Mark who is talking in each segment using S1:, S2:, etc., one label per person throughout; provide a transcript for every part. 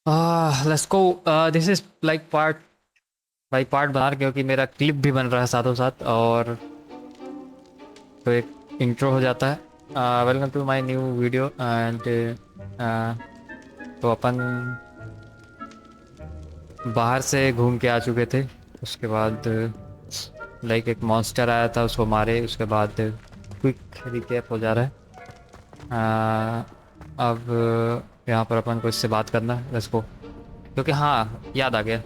S1: Let's go. This is like part by part बना रहा क्योंकि मेरा क्लिप भी बन रहा है साथों साथ, और तो एक इंट्रो हो जाता है. Welcome to my new video. And तो अपन बाहर से घूम के आ चुके थे. उसके बाद लाइक एक मॉन्स्टर आया था, उसको मारे. उसके बाद क्विक रिकैप हो जा रहा है. अब यहाँ पर अपन को इससे बात करना है. Let's go. क्योंकि हाँ, याद आ गया,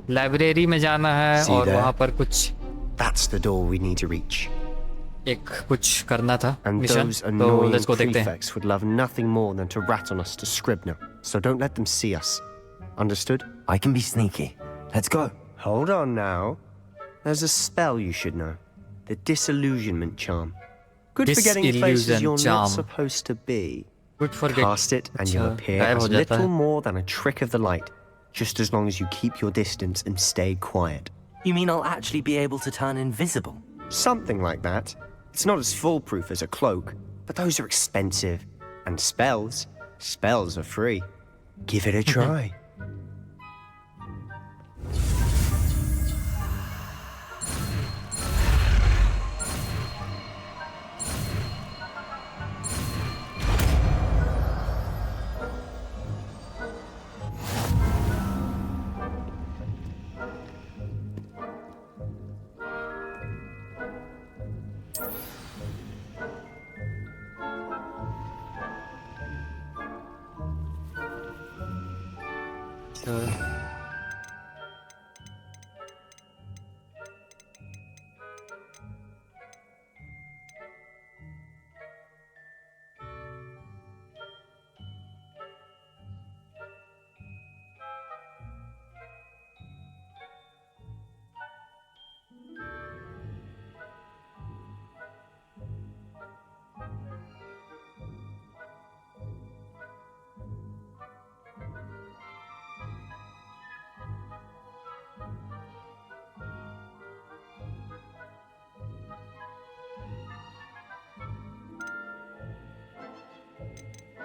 S1: लाइब्रेरी में जाना है
S2: See
S1: और वहाँ
S2: there?
S1: पर कुछ
S2: That's the door we need to reach.
S1: एक कुछ करना था
S2: And
S1: मिशन.
S2: those
S1: तो
S2: annoying
S1: लेट्स गो देखते हैं.
S2: prefects would love nothing more than to rat on us to Scribner. So don't let them see us. Understood?
S3: I can be sneaky. Let's go.
S2: Hold on now. There's a spell you should know. The Disillusionment Charm. Good for getting places
S1: Disillusion
S2: you're
S1: charm.
S2: not supposed to be.
S1: Good for
S2: Cast it and you'll appear
S1: गायब
S2: as
S1: हो जाता
S2: little
S1: है.
S2: more than a trick of the light. Just as long as you keep your distance and stay quiet.
S3: You mean I'll actually be able to turn invisible?
S2: Something like that. It's not as foolproof as a cloak, but those are expensive. And spells are free. Give it a try.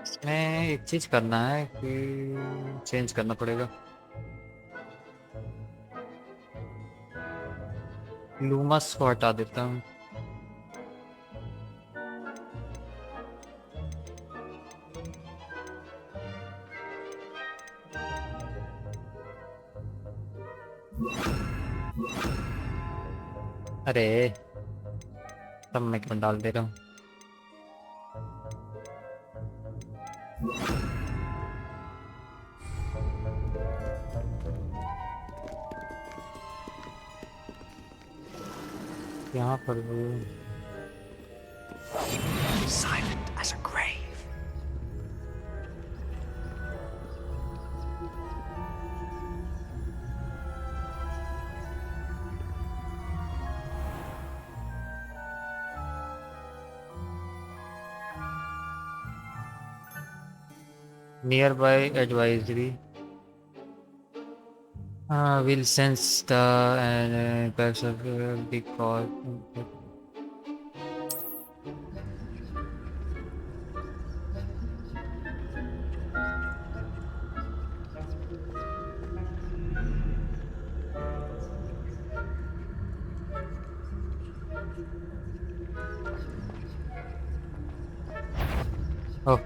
S1: इसमें एक चीज करना है कि change करना पड़ेगा. लूमस को हटा देता हूँ. अरे तब मैं क्यों डाल दे रहा हूँ. यहाँ पर भी
S2: Silent as a grave.
S1: nearby advisory. Will sense the impacts of big call. Oh.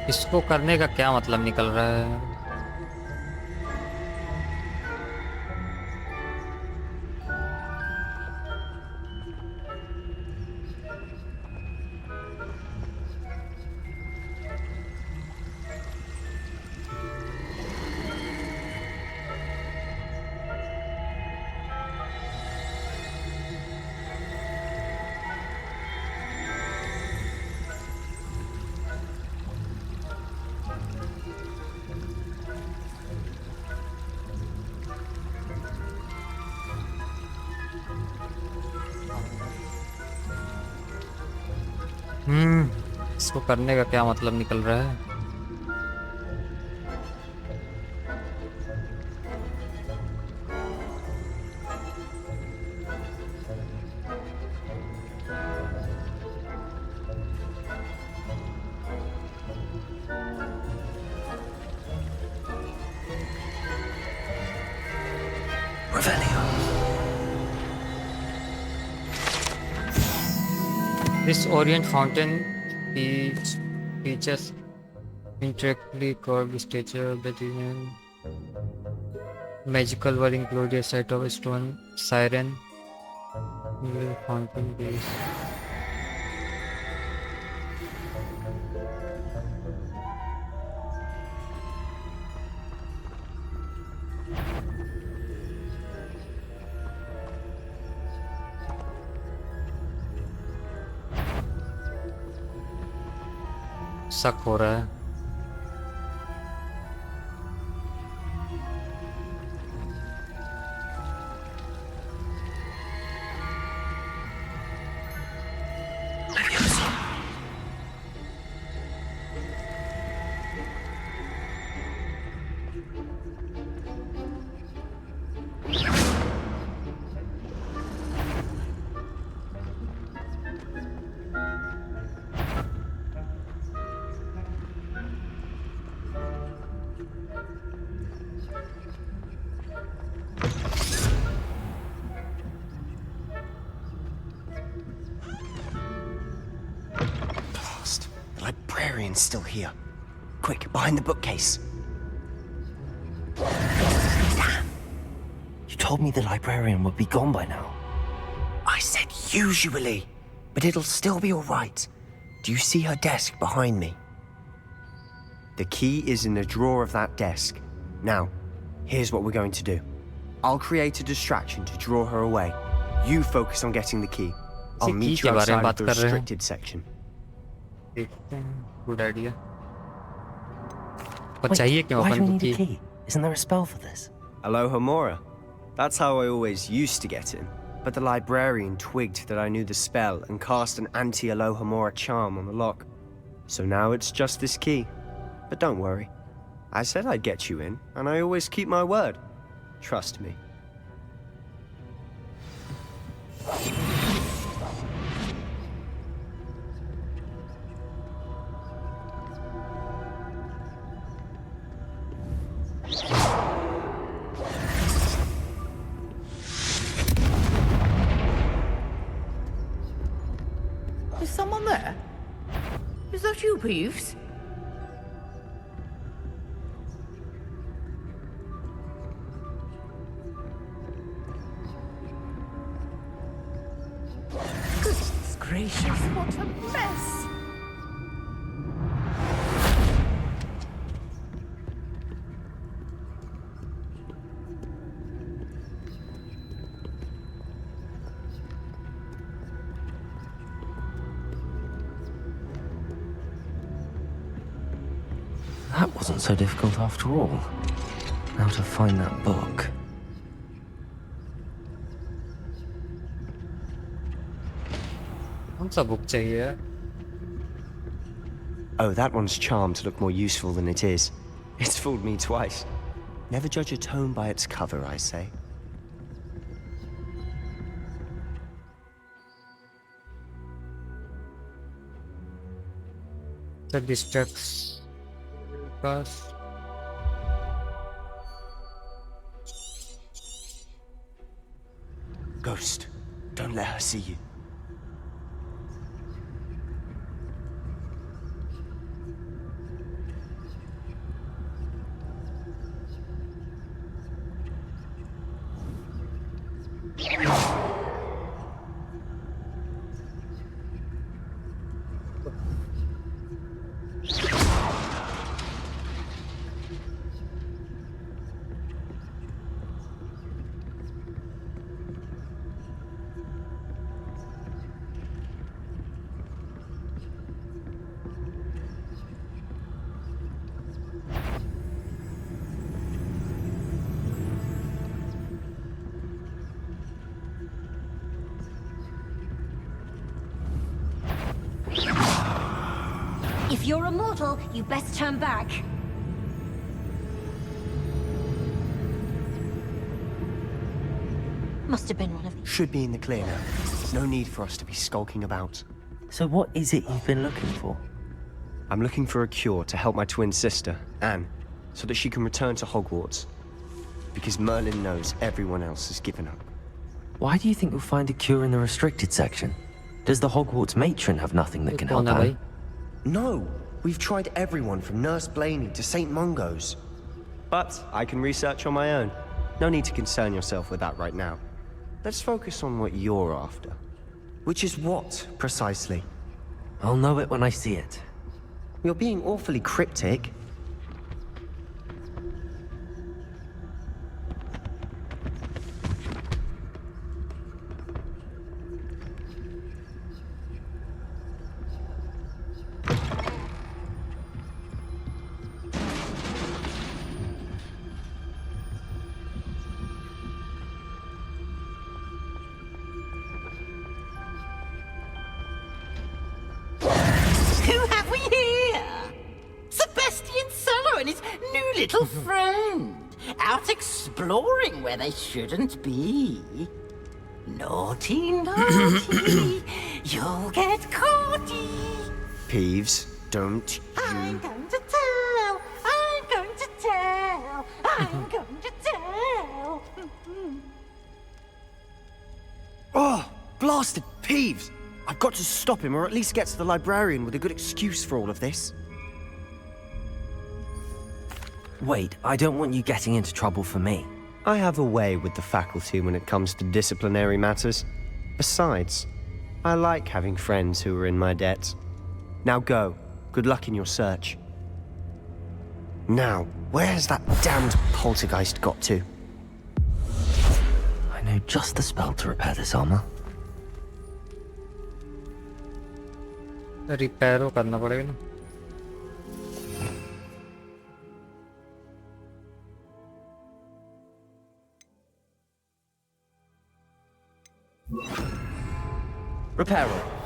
S1: इसको करने का क्या मतलब निकल रहा है. इसको करने का क्या मतलब निकल रहा है?
S3: Revelio.
S1: This Orient fountain features intricately carved statue of the demon. Magical were included a set of stone siren, fountain base. शक हो रहा है।
S2: The librarian's still here. Quick, behind the bookcase.
S3: Damn. You told me the librarian would be gone by now.
S2: I said usually, but it'll still be all right. Do you see her desk behind me? The key is in the drawer of that desk. Now, here's what we're going to do. I'll create a distraction to draw her away. You focus on getting the key. I'll meet you outside of the restricted section.
S1: देखते हैं, good idea. और
S3: Wait,
S1: चाहिए क्यों
S3: why do
S1: upon
S3: we
S1: को
S3: need a
S1: key?
S3: key? Isn't there a spell for this?
S2: Aloha Mora. That's how I always used to get in. But the librarian twigged that I knew the spell and cast an anti-Aloha Mora charm on the lock. So now it's just this key. But don't worry. I said I'd get you in, and I always keep my word. Trust me.
S4: Is someone there? Is that you, Peeves? Goodness gracious, what a mess!
S3: That wasn't so difficult after all. Now to find that book.
S1: कौन सा book चाहिए?
S2: Oh, that one's charmed to look more useful than it is. It's fooled me twice. Never judge a tome by its cover, I say.
S1: The distracts us.
S2: Ghost, don't let her see you.
S5: you're a mortal, you best turn back. Must have been one of these.
S2: Should be in the clear now. No need for us to be skulking about.
S3: So what is it you've been looking for?
S2: I'm looking for a cure to help my twin sister, Anne, so that she can return to Hogwarts. Because Merlin knows everyone else has given up.
S3: Why do you think you'll find a cure in the restricted section? Does the Hogwarts matron have nothing that can help
S1: कौन है
S3: Anne?
S1: भाई?
S2: No, we've tried everyone from Nurse Blaney to St. Mungo's. But I can research on my own. No need to concern yourself with that right now. Let's focus on what you're after. Which is what, precisely?
S3: I'll know it when I see it.
S2: You're being awfully cryptic.
S4: Who have we here? Sebastian Cello and his new little friend. Out exploring where they shouldn't be. Naughty, naughty. You'll get caughty.
S2: Peeves, don't
S4: I'm
S2: you...
S4: going to tell. I'm going to tell. I'm going to tell.
S2: Oh, blasted Peeves! I've got to stop him, or at least get to the librarian with a good excuse for all of this.
S3: Wait, I don't want you getting into trouble for me.
S2: I have a way with the faculty when it comes to disciplinary matters. Besides, I like having friends who are in my debt. Now go. Good luck in your search. Now, where's that damned poltergeist got to?
S3: I know just the spell to repair this armor.
S1: Repair करना पड़ेगा ना.
S2: Reparo.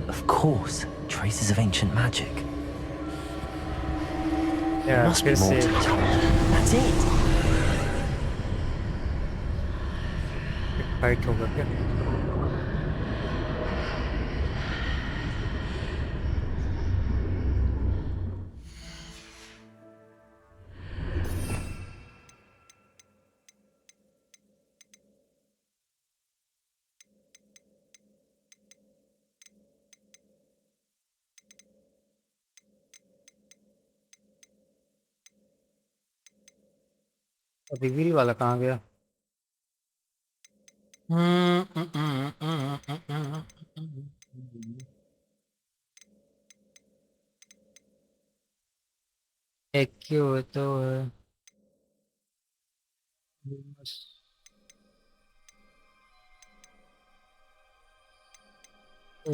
S3: Of course, traces of ancient magic.
S1: Yeah,
S3: Must be
S1: फिर
S3: more
S1: से
S3: to it. That's it.
S1: Fight होगा क्या? Reveal वाला कहाँ गया? एक क्यों तो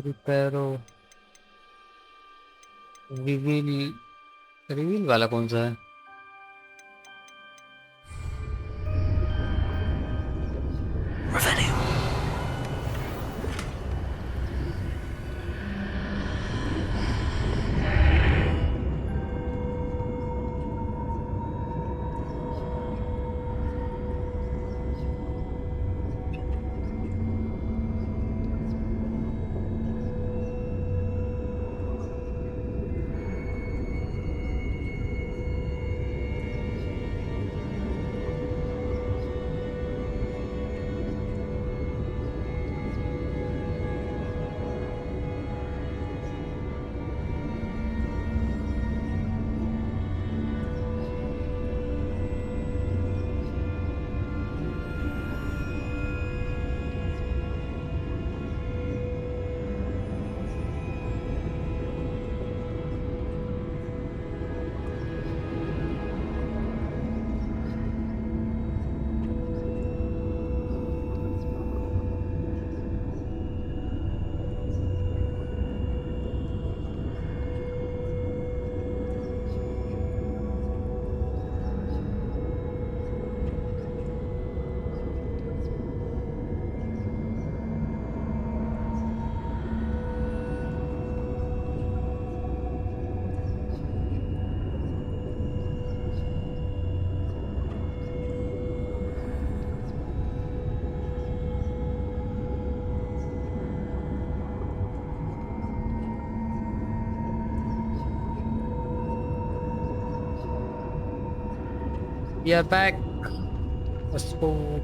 S1: रिपेयरो रिवील रिवील वाला कौन सा है?
S3: Revenue.
S1: We are back. Let's go.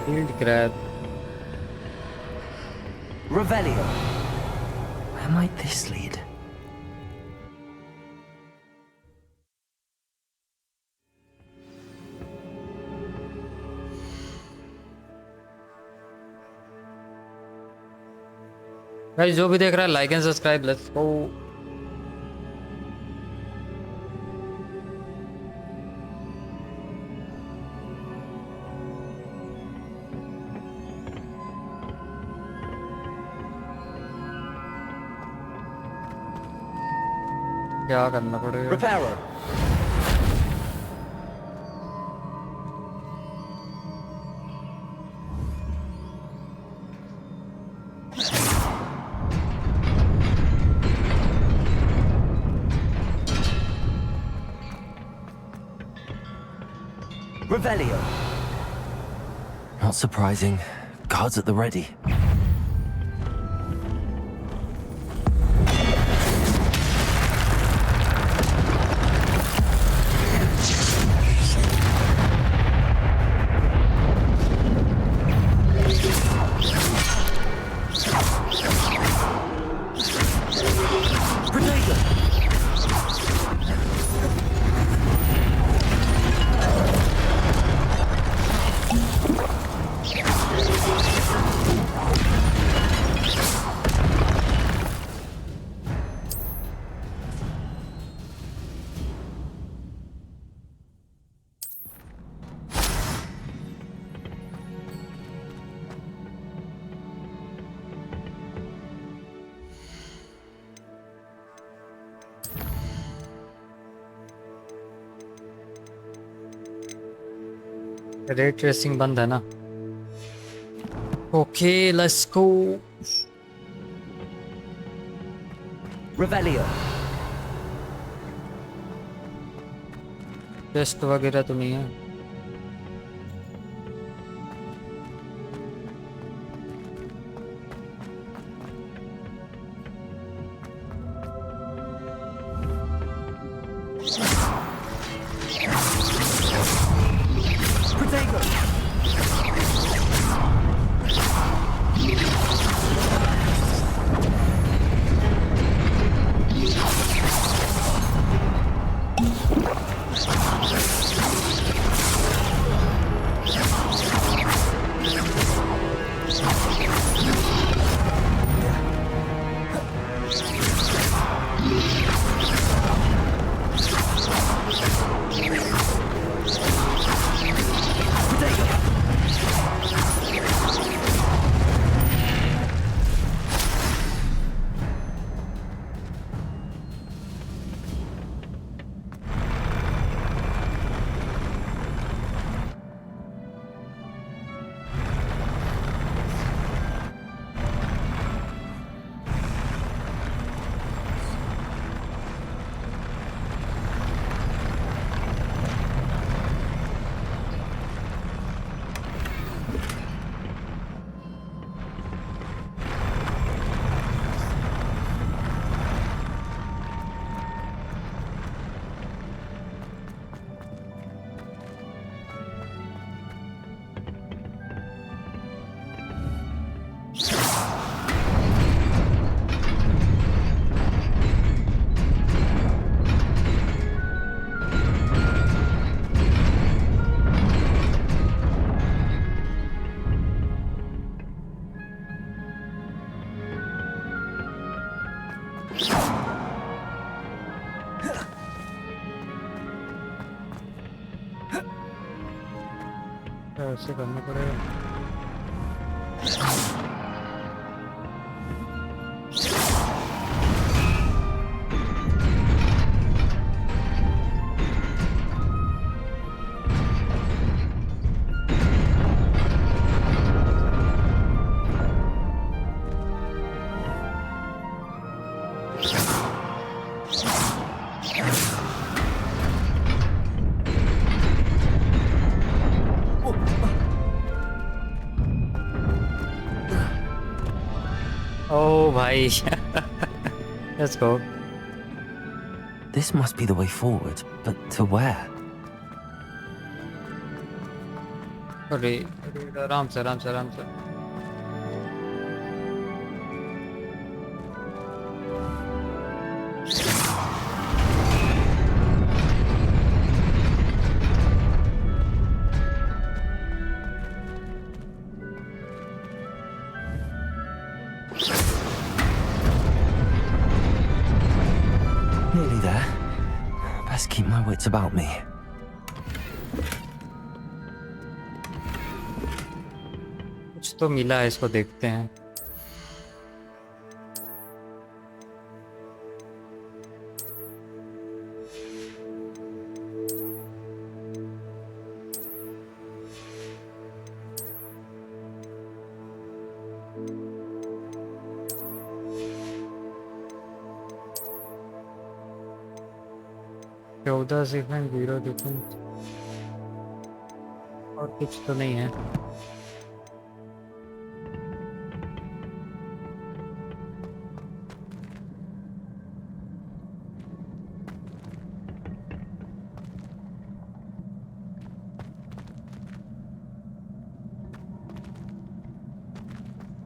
S1: Field grab.
S2: Revelio. Where might this lead?
S1: Guys जो भी देख रहा है like and subscribe. Let's go. क्या करना पड़ेगा?
S2: Reparo. Revelio.
S3: Not surprising. Guards at the ready.
S1: Ray tracing बंद है ना. Okay let's go.
S2: Revelio.
S1: Test वगैरह तो नहीं है. ऐसे करना पड़ेगा. ओ भाई let's go.
S3: This must be the way forward, but to where?
S1: अरे अरे, आराम से आराम से आराम से।
S3: Nearly there. Best keep my wits about me.
S1: कुछ तो मिला है, इसको देखते हैं। चौदह सीक्वेंस 0 सीक्वेंस और कुछ तो नहीं है।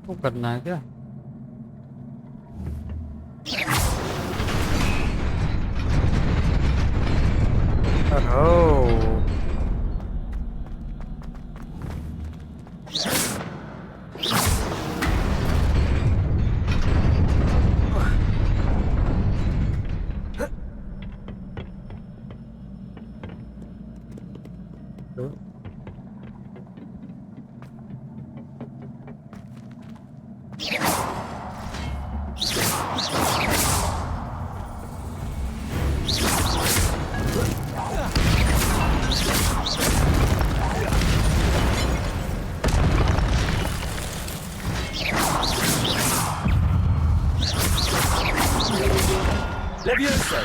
S1: वो करना है क्या? ओह
S2: Levioso!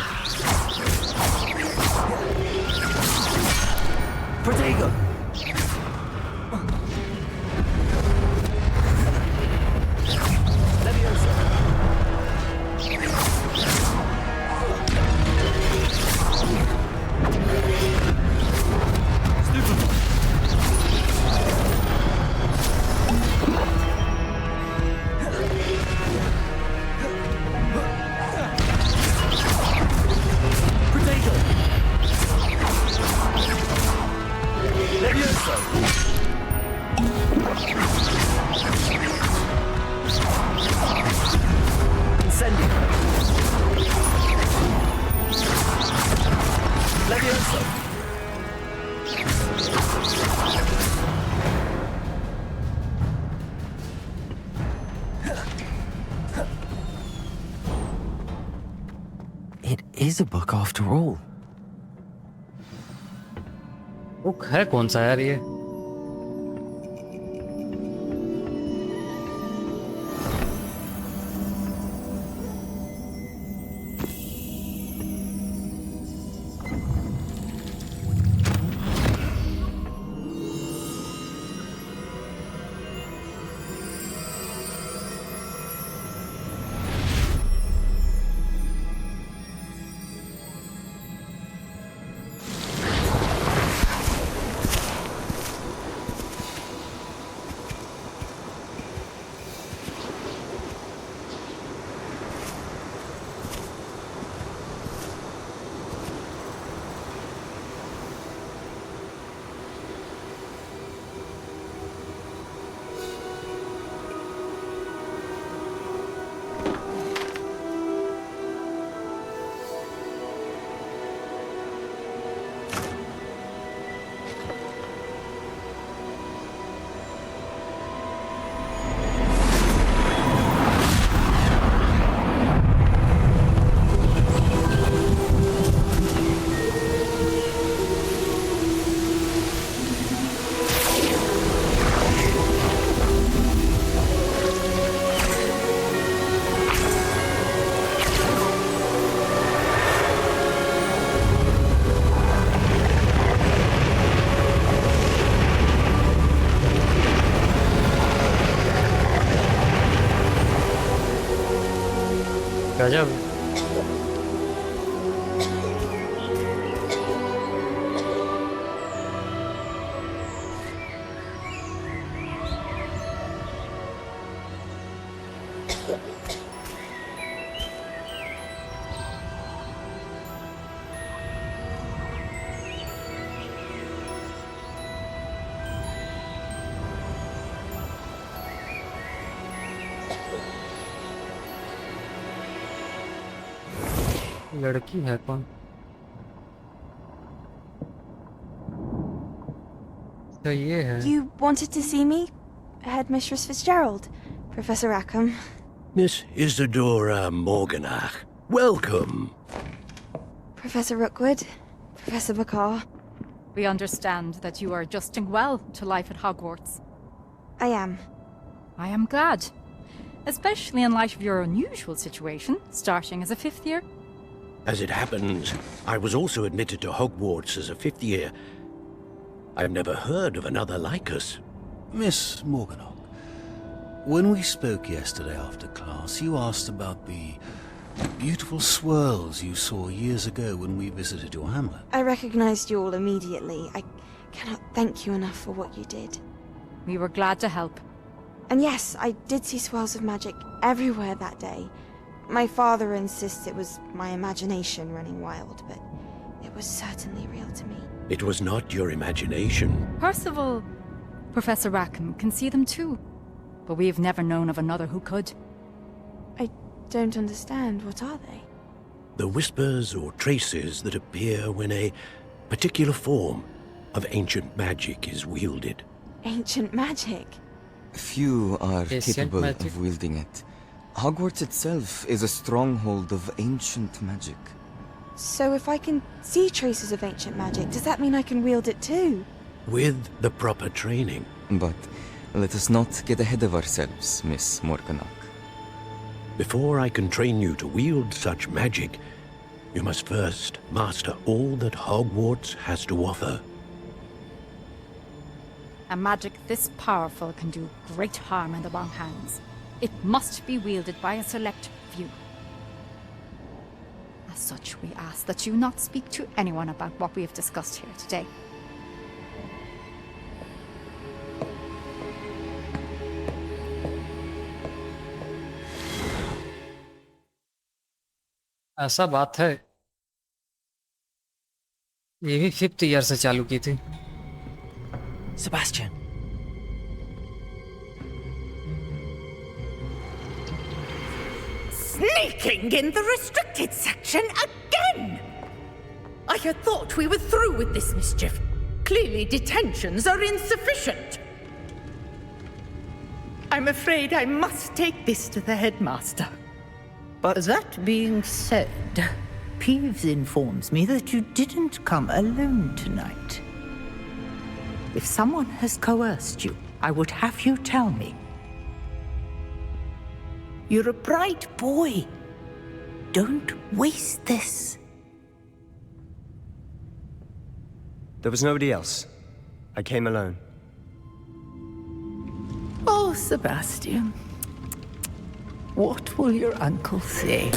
S2: Protego! Levioso! Stupefy! Protego! Levioso! Incendio! Levioso!
S3: It is a book after all.
S1: Book है कौन सा यार ये? गजब। लड़की है कौन? तो ये है।
S6: You wanted to see me? Headmistress Fitzgerald? Professor Rackham?
S7: Miss Isadora Morganach, welcome.
S6: Professor Rookwood? Professor Bakar?
S8: We understand that you are adjusting well to life at Hogwarts.
S6: I am.
S8: I am glad. Especially in light of your unusual situation, starting as a fifth year.
S7: As it happens, I was also admitted to Hogwarts as a fifth year. I've never heard of another like us.
S9: Miss Morganach, when we spoke yesterday after class, you asked about the beautiful swirls you saw years ago when we visited your hamlet.
S6: I recognized you all immediately. I cannot thank you enough for what you did.
S8: We were glad to help.
S6: And yes, I did see swirls of magic everywhere that day. My father insists it was my imagination running wild, but it was certainly real to me.
S7: It was not your imagination.
S8: Percival, Professor Rackham can see them too. But we've never known of another who could.
S6: I don't understand. What are they?
S7: The whispers or traces that appear when a particular form of ancient magic is wielded.
S6: Ancient magic?
S10: Few are
S1: Ancient
S10: capable
S1: magic.
S10: of wielding it. Hogwarts itself is a stronghold of ancient magic.
S6: So if I can see traces of ancient magic, does that mean I can wield it too?
S7: With the proper training.
S10: But let us not get ahead of ourselves, Miss Morganach.
S7: Before I can train you to wield such magic, you must first master all that Hogwarts has to offer.
S8: A magic this powerful can do great harm in the wrong hands. It must be wielded by a select few. As such, we ask that you not speak to anyone about what we have discussed here today.
S1: ऐसा बात है। ये भी 5th year से चालू की थी।
S2: Sebastian.
S4: Sneaking in the restricted section again! I had thought we were through with this mischief. Clearly detentions are insufficient. I'm afraid I must take this to the headmaster.
S2: But
S11: That being said, Peeves informs me that you didn't come alone tonight. If someone has coerced you, I would have you tell me. You're a bright boy. Don't waste this.
S2: there was nobody else. I came alone.
S11: Oh, Sebastian. What will your uncle say?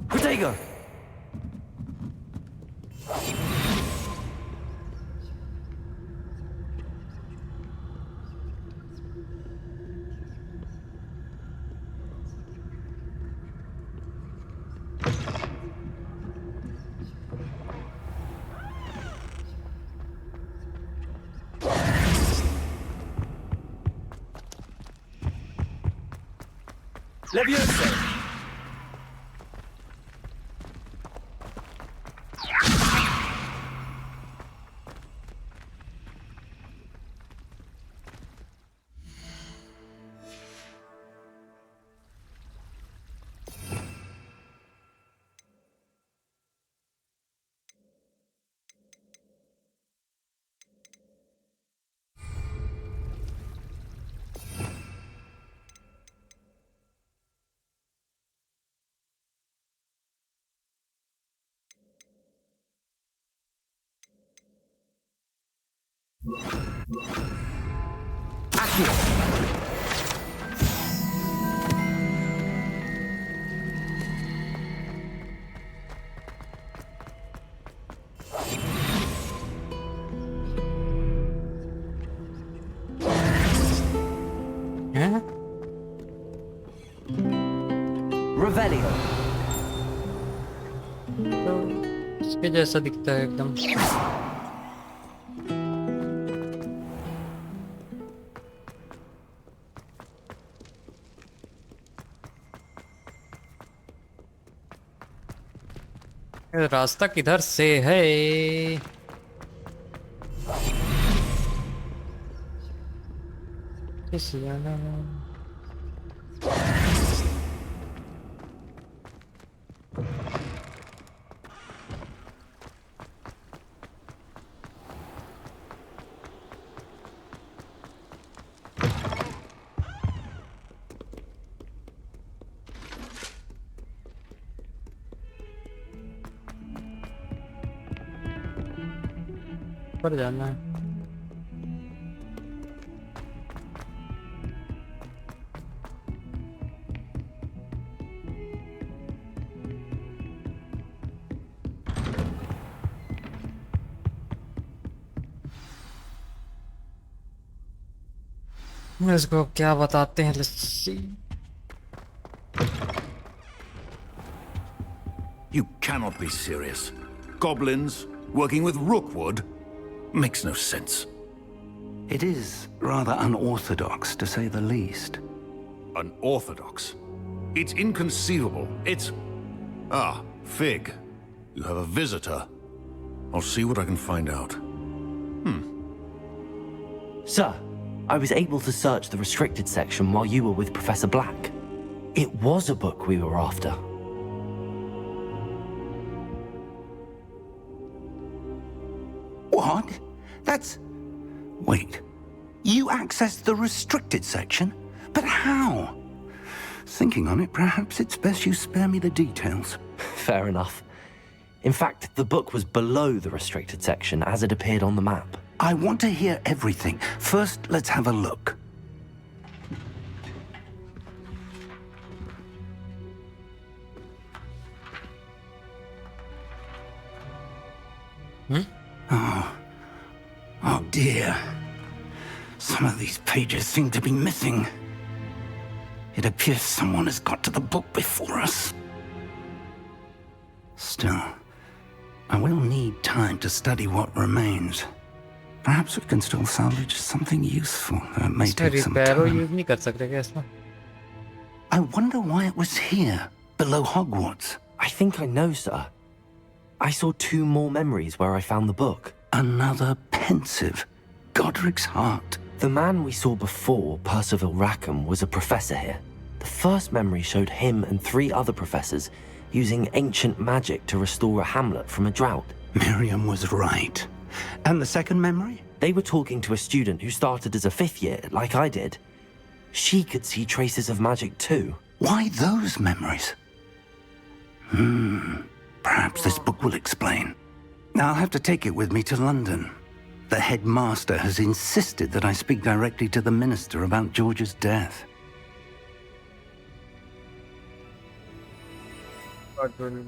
S2: Protego! Levioso!
S1: हैं?
S3: Revelio.
S1: तो इसके जैसा दिखता है एकदम। रास्ता किधर से है? इस जाना पर जाना है। इसको क्या बताते हैं? Let's see.
S9: You cannot be serious. Goblins working with Rookwood? Makes no sense.
S12: It is rather unorthodox, to say the least.
S9: Unorthodox? It's inconceivable. It's... Ah, Fig. You have a visitor. I'll see what I can find out.
S3: Sir, I was able to search the restricted section while you were with Professor Black. It was a book we were after.
S12: What? That's... Wait. You accessed the restricted section? But how? Thinking on it, perhaps it's best you spare me the details.
S3: Fair enough. In fact, the book was below the restricted section as it appeared on the map.
S12: I want to hear everything. First, let's have a look. Oh dear. Some of these pages seem to be missing. It appears someone has got to the book before us. Still, I will need time to study what remains. Perhaps we can still salvage something useful, though it may take some time. I wonder why it was here, below Hogwarts.
S3: I think I know, sir. I saw 2 more memories where I found the book.
S12: Another pensive. Godric's heart.
S3: The man we saw before, Percival Rackham, was a professor here. The first memory showed him and 3 other professors using ancient magic to restore a hamlet from a drought.
S12: Miriam was right. And the second memory?
S3: They were talking to a student who started as a 5th year, like I did. She could see traces of magic too.
S12: Why those memories? Perhaps this book will explain. I'll have to take it with me to London. The headmaster has insisted that I speak directly to the minister about George's death.
S1: What will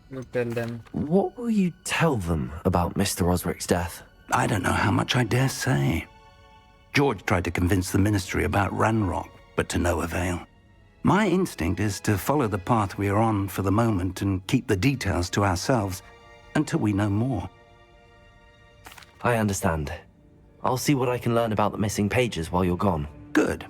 S1: you tell them?
S3: What will you tell them about Mr. Osric's death?
S12: I don't know how much I dare say. George tried to convince the ministry about Ranrock, but to no avail. My instinct is to follow the path we are on for the moment and keep the details to ourselves until we know more.
S3: I understand. I'll see what I can learn about the missing pages while you're gone.
S12: Good.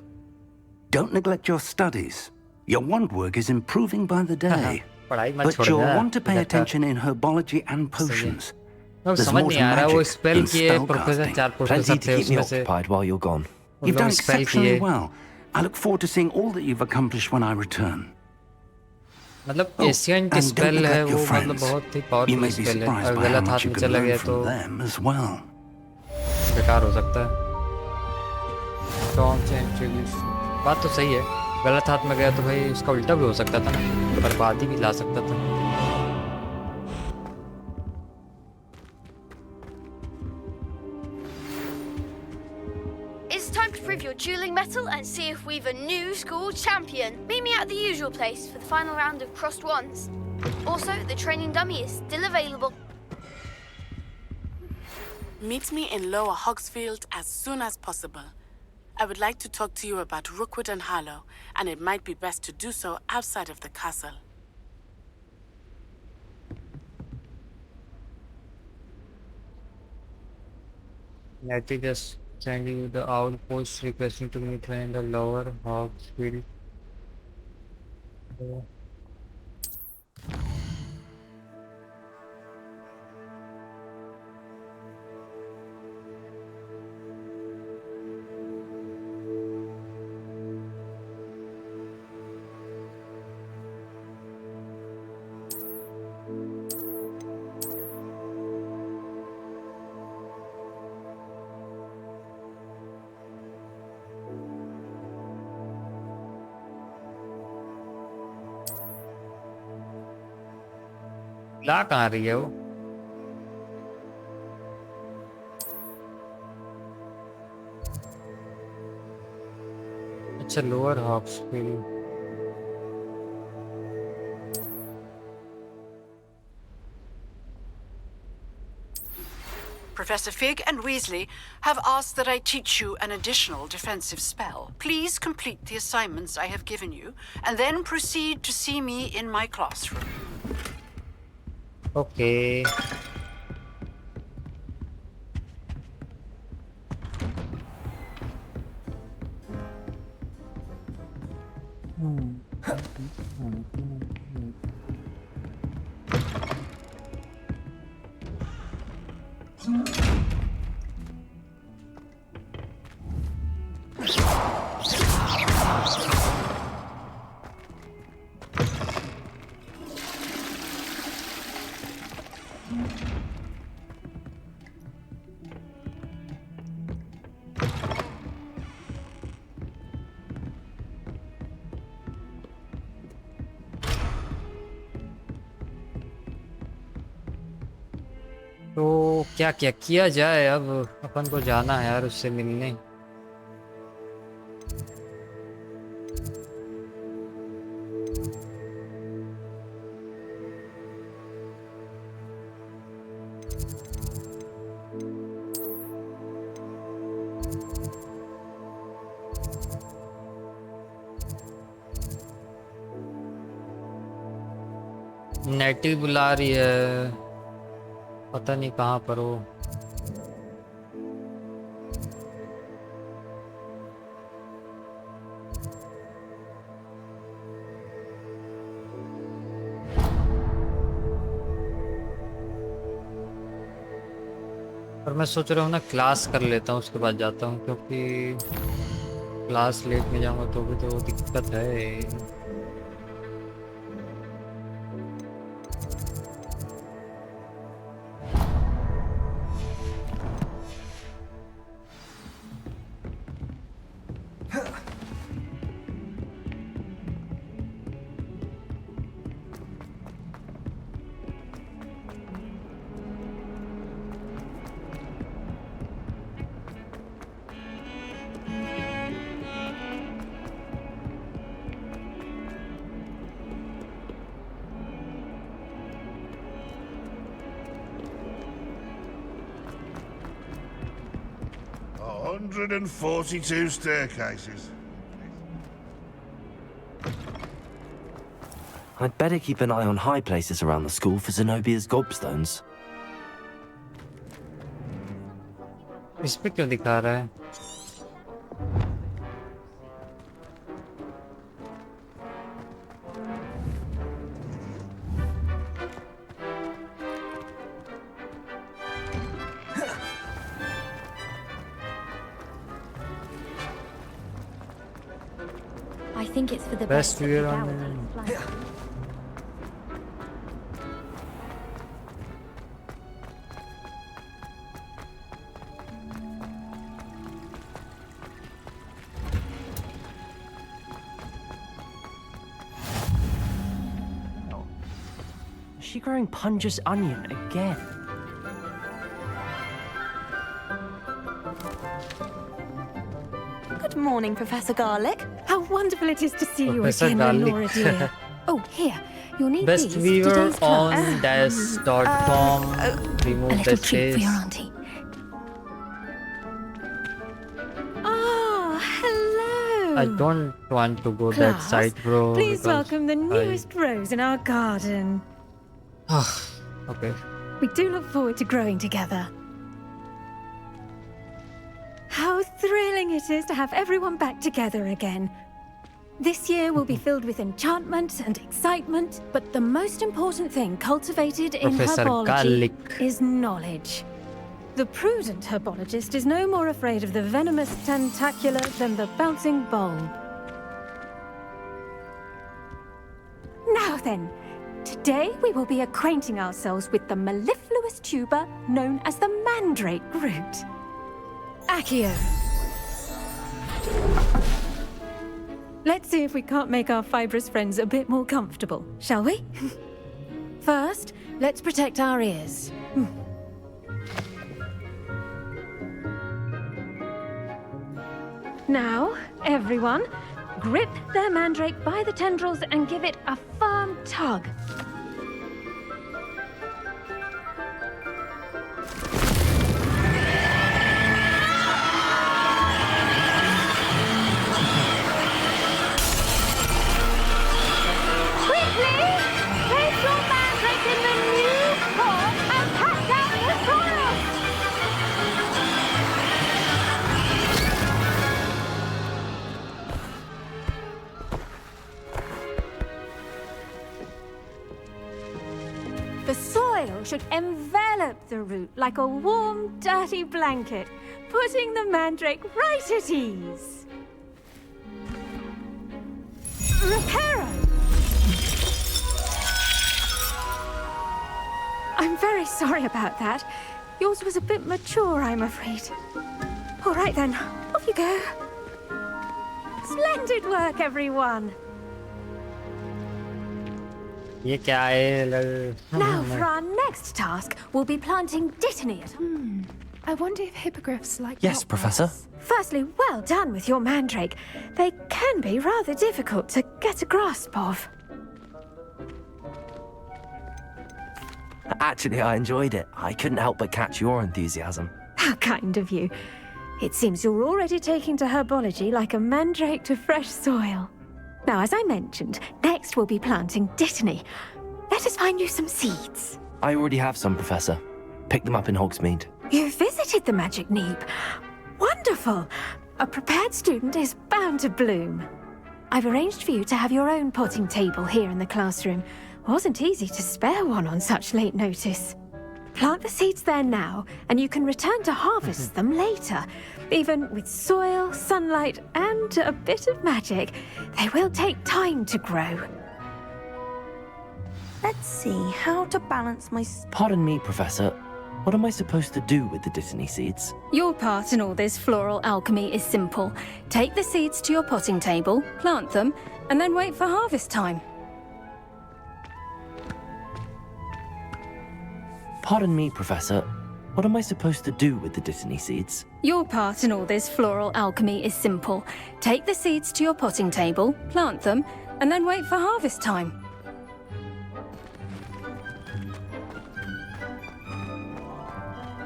S12: Don't neglect your studies. Your wand work is improving by the day. But you'll want to pay attention in herbology and potions. There's more to magic in spellcasting.
S3: Plenty to keep me occupied while you're gone.
S12: You've done exceptionally well. I look forward to seeing all that you've accomplished when I return.
S1: मतलब Asian की spell है वो, मतलब बहुत ही powerful spell है। अगर गलत हाथ में चला गया तो बेकार हो सकता है। कौन से इंट्रोड्यूशन? बात तो सही है, गलत हाथ में गया तो भाई उसका उल्टा भी हो सकता था ना, बर्बादी भी ला सकता था।
S13: prove your dueling mettle and see if we've a new school champion. Meet me at the usual place for the final round of crossed wands. Also, the training dummy is still available.
S14: Meet me in Lower Hogsfield as soon as possible. I would like to talk to you about Rookwood and Harlow, and it might be best to do so outside of the castle.
S1: Let me just send you the outpost requesting to meet her in the lower Hogsfield. ला कहाँ रही है वो? अच्छा lower हॉक्सफील्ड.
S14: Professor Fig and Weasley have asked that I teach you an additional defensive spell. Please complete the assignments I have given you, and then proceed to see me in my classroom.
S1: Okay. तो क्या क्या किया जाए अब? अपन को जाना है यार उससे मिलने. नेटी बुला रही है, पता नहीं कहाँ पर हो. पर मैं सोच रहा हूँ ना क्लास कर लेता हूँ उसके बाद जाता हूँ, क्योंकि क्लास लेट में जाऊँगा तो भी तो दिक्कत है.
S15: A 142 staircases.
S3: I'd better keep an eye on high places around the school for Zenobia's gobstones.
S1: इस पे क्यों दिखा रहा है?
S5: I think it's for the
S1: Best
S5: best that
S1: view
S5: the
S1: on
S5: Gowel takes flight.
S2: Is she growing Punja's onion again?
S5: Morning, Professor Garlic.
S16: How wonderful it is to see you
S1: Professor
S16: again,
S1: Garlic.
S16: Lenora dear. Oh, here. You'll need
S1: Best
S16: these for
S1: viewer
S16: today's class.
S1: on dash.com.
S16: A
S1: Remove
S16: little
S1: the
S16: treat for
S1: space.
S16: your auntie. Ah, hello.
S1: I don't want to go that
S16: Class,
S1: side, bro.
S16: Please
S1: because
S16: welcome the newest rose in our garden.
S1: Okay.
S16: We do look forward to growing together. How thrilling it is to have everyone back together again. This year will be filled with enchantment and excitement, but the most important thing cultivated in
S1: Professor
S16: herbology
S1: Garlic.
S16: is knowledge. The prudent herbologist is no more afraid of the venomous tentacula than the bouncing bulb. Now then, today we will be acquainting ourselves with the mellifluous tuber known as the mandrake root. Accio. Let's see if we can't make our fibrous friends a bit more comfortable, shall we? First, let's protect our ears. Now, everyone, grip their mandrake by the tendrils and give it a firm tug. Quickly, place your mandrake in the new pot and pack down the soil. The soil should envelop the root like a warm, dirty blanket, putting the mandrake right at ease. Reparo! I'm very sorry about that. Yours was a bit mature, I'm afraid. All right then, off you go. Splendid work, everyone.
S1: ये क्या है?
S16: Now, for our next task, we'll be planting dittany.
S17: I wonder if hippogriffs like
S3: Yes, Professor.
S16: Firstly, well done with your mandrake. They can be rather difficult to get a grasp of.
S3: Actually, I enjoyed it. I couldn't help but catch your enthusiasm.
S16: How kind of you. It seems you're already taking to herbology like a mandrake to fresh soil. Now, as I mentioned, next we'll be planting dittany. Let us find you some seeds.
S3: I already have some, Professor. Picked them up in Hogsmeade.
S16: You visited the Magic Neep. Wonderful. A prepared student is bound to bloom. I've arranged for you to have your own potting table here in the classroom. Wasn't easy to spare one on such late notice. Plant the seeds there now, and you can return to harvest them later. Even with soil, sunlight, and a bit of magic, they will take time to grow.
S5: Let's see how to balance my...
S3: Pardon me, Professor. What am I supposed to do with the dittany seeds?
S16: Your part in all this floral alchemy is simple. Take the seeds to your potting table, plant them, and then wait for harvest time.
S3: Pardon me, Professor. What am I supposed to do with the dittany seeds?
S16: Your part in all this floral alchemy is simple. Take the seeds to your potting table, plant them, and then wait for harvest time.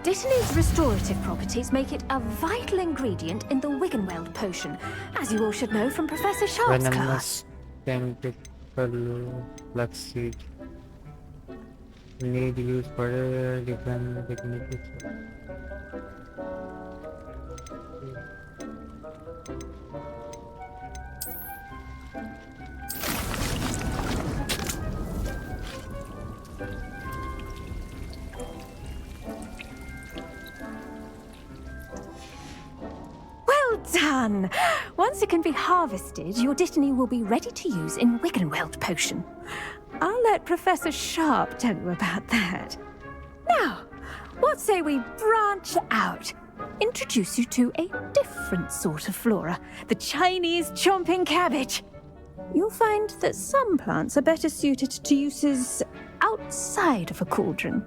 S16: Dittany's restorative properties make it a vital ingredient in the Wiggenweld potion, as you all should know from Professor Sharp's class.
S1: Tentacle black seed. Need use for different techniques.
S16: Well done! Once it can be harvested, your dittany will be ready to use in Wiggenweld potion. I'll let Professor Sharp tell you about that. Now, what say we branch out? Introduce you to a different sort of flora, the Chinese chomping cabbage. You'll find that some plants are better suited to uses outside of a cauldron.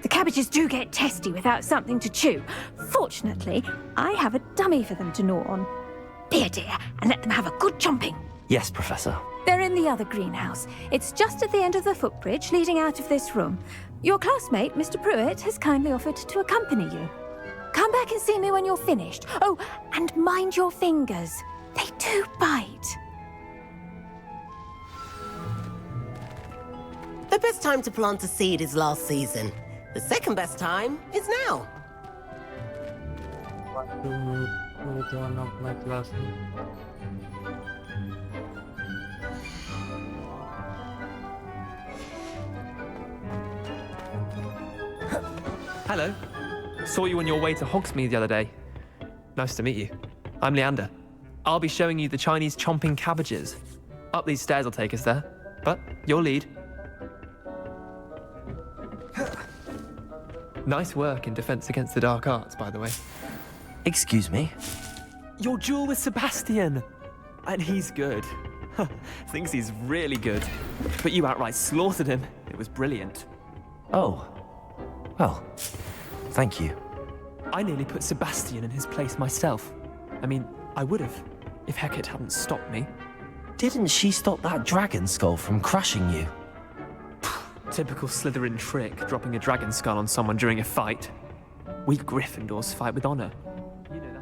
S16: The cabbages do get testy without something to chew. Fortunately, I have a dummy for them to gnaw on. Be a dear and let them have a good chomping.
S3: Yes, Professor.
S16: They're in the other greenhouse. It's just at the end of the footbridge leading out of this room. Your classmate, Mr. Pruitt, has kindly offered to accompany you. Come back and see me when you're finished. Oh, and mind your fingers. They do bite.
S18: The best time to plant a seed is last season. The second best time is now.
S1: To meet with one of my classmates.
S19: Hello. Saw you on your way to Hogsmeade the other day. Nice to meet you. I'm Leander. I'll be showing you the Chinese chomping cabbages. Up these stairs will take us there, but your lead. Nice work in Defense Against the Dark Arts, by the way.
S3: Excuse me?
S19: Your duel with Sebastian! And he's good. Thinks he's really good. But you outright slaughtered him. It was brilliant.
S3: Oh. Well, thank you.
S19: I nearly put Sebastian in his place myself. I mean, I would have, if Hecate hadn't stopped me.
S3: Didn't she stop that dragon skull from crushing you?
S19: Typical Slytherin trick, dropping a dragon skull on someone during a fight. We Gryffindors fight with honor. You know that,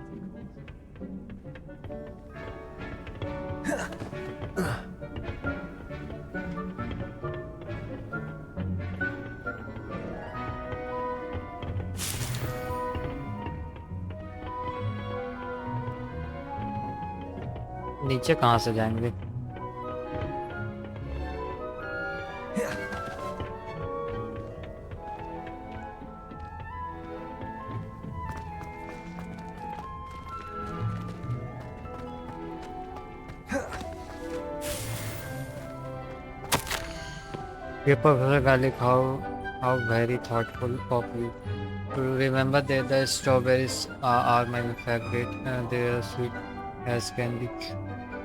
S1: नीचे कहाँ से जाएंगे? Professor Garlic, how very thoughtful of you to remember that the strawberries are my favorite. They are sweet as candy.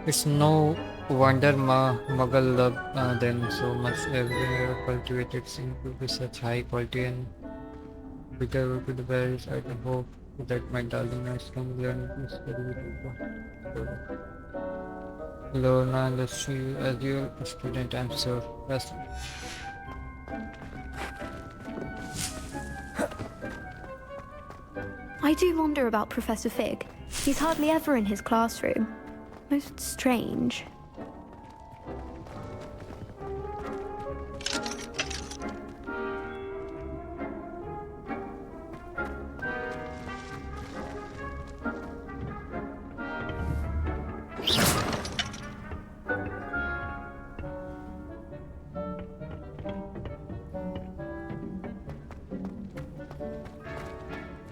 S1: It's no wonder Muggle love them so much. Everywhere cultivated seem to be such high quality and bitter to the berries. I hope that my darling eyes can learn to study with you. Lorna, let's show you as your student, I'm sure. Yes.
S20: I do wonder about Professor Fig. He's hardly ever in his classroom. Most strange.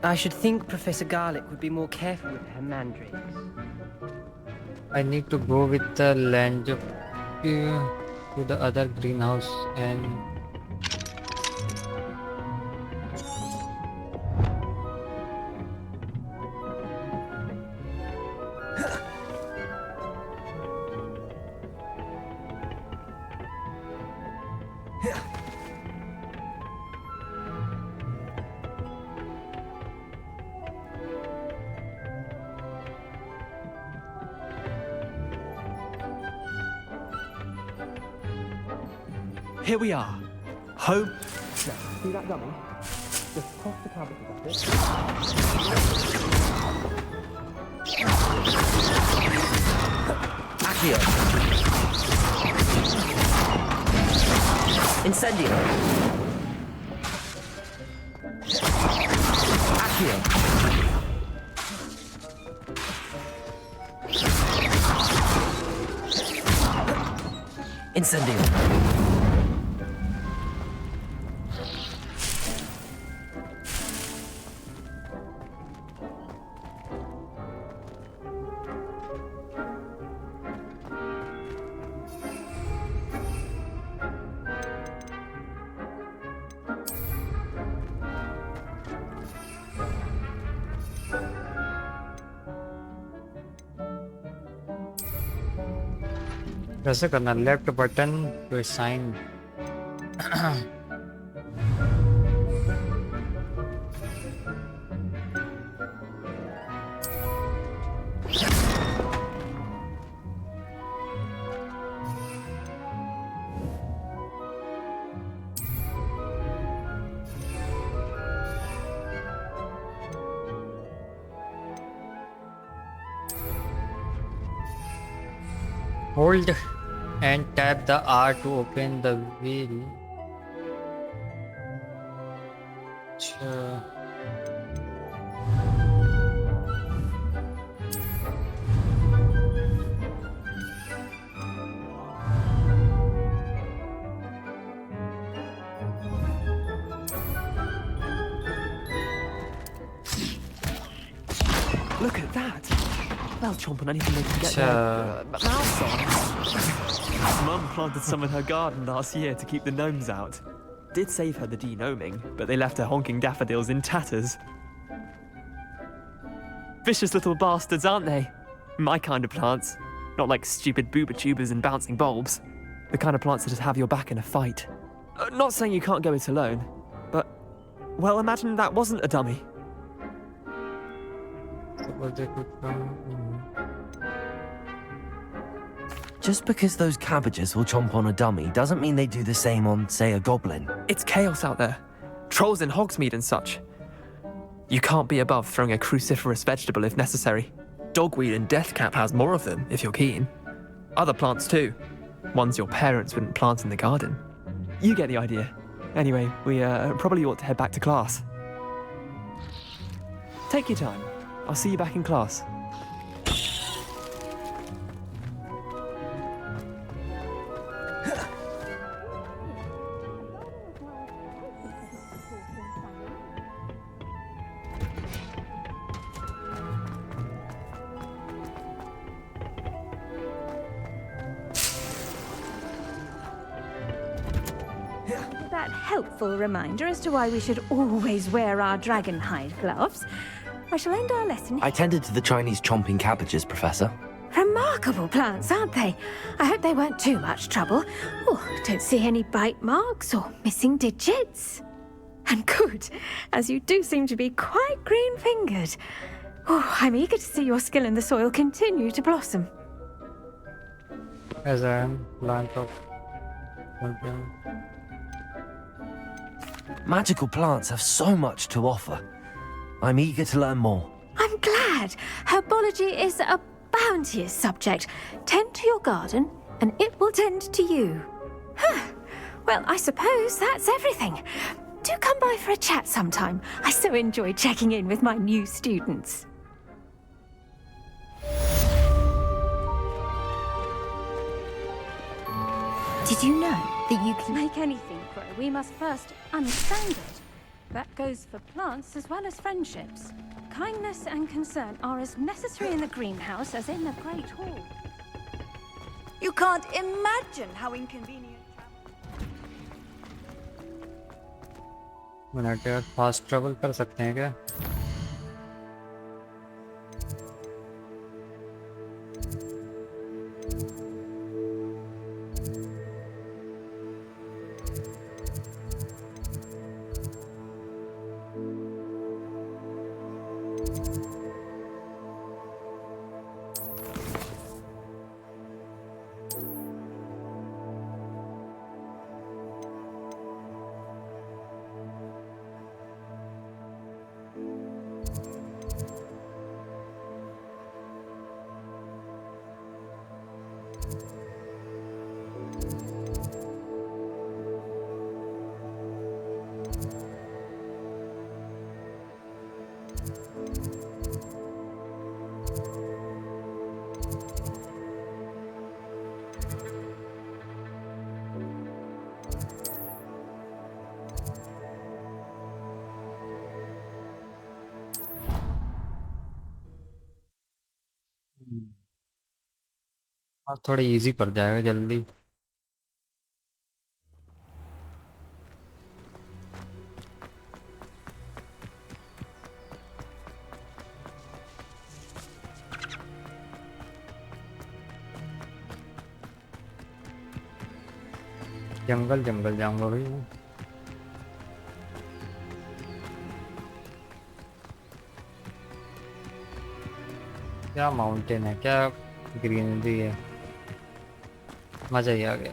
S21: I should think Professor Garlic would be more careful with her mandrakes.
S1: I need to go with the land to the other greenhouse and
S19: here we are. Home. Now, see that dummy? Just toss the cabbages at it.
S3: Accio. Incendio. Accio. Incendio.
S1: कैसे करना left button to sign Hold and tap the R to open the wheel. अच्छा
S19: Look at that! They'll chomp on anything they can get their mouths on. Mum planted some in her garden last year to keep the gnomes out. Did save her the de-gnoming, but they left her honking daffodils in tatters. Vicious little bastards, aren't they? My kind of plants. Not like stupid booba tubers and bouncing bulbs. The kind of plants that just have your back in a fight. Not saying you can't go it alone, but... well, imagine that wasn't a dummy.
S3: Just because those cabbages will chomp on a dummy doesn't mean they do the same on, say, a goblin.
S19: It's chaos out there. Trolls in Hogsmeade and such. You can't be above throwing a cruciferous vegetable if necessary. Dogweed and deathcap has more of them, if you're keen. Other plants too. Ones your parents wouldn't plant in the garden. You get the idea. Anyway, we probably ought to head back to class. Take your time. I'll see you back in class.
S16: That helpful reminder as to why we should always wear our dragonhide gloves. I shall end our lesson here.
S3: I tended to the Chinese chomping cabbages, Professor.
S16: Remarkable plants, aren't they? I hope they weren't too much trouble. Oh, don't see any bite marks or missing digits. And good, as you do seem to be quite green-fingered. Oh, I'm eager to see your skill in the soil continue to blossom.
S1: As I am plant of
S3: Magical plants have so much to offer. I'm eager to learn more.
S16: I'm glad. Herbology is a bounteous subject. Tend to your garden, and it will tend to you. Well, I suppose that's everything. Do come by for a chat sometime. I so enjoy checking in with my new students. Did you know that you can make anything grow? We must first understand it. That goes for plants as well as friendships. Kindness and concern are as necessary in the greenhouse as in the Great Hall.
S5: You can't imagine how inconvenient.
S1: Minute यार fast travel कर सकते हैं क्या? हाँ थोड़ा easy पड़ जाएगा जल्दी. जंगल जंगल जाऊंगा भाई. क्या माउंटेन है, क्या ग्रीनरी है, मजा ही आ गया.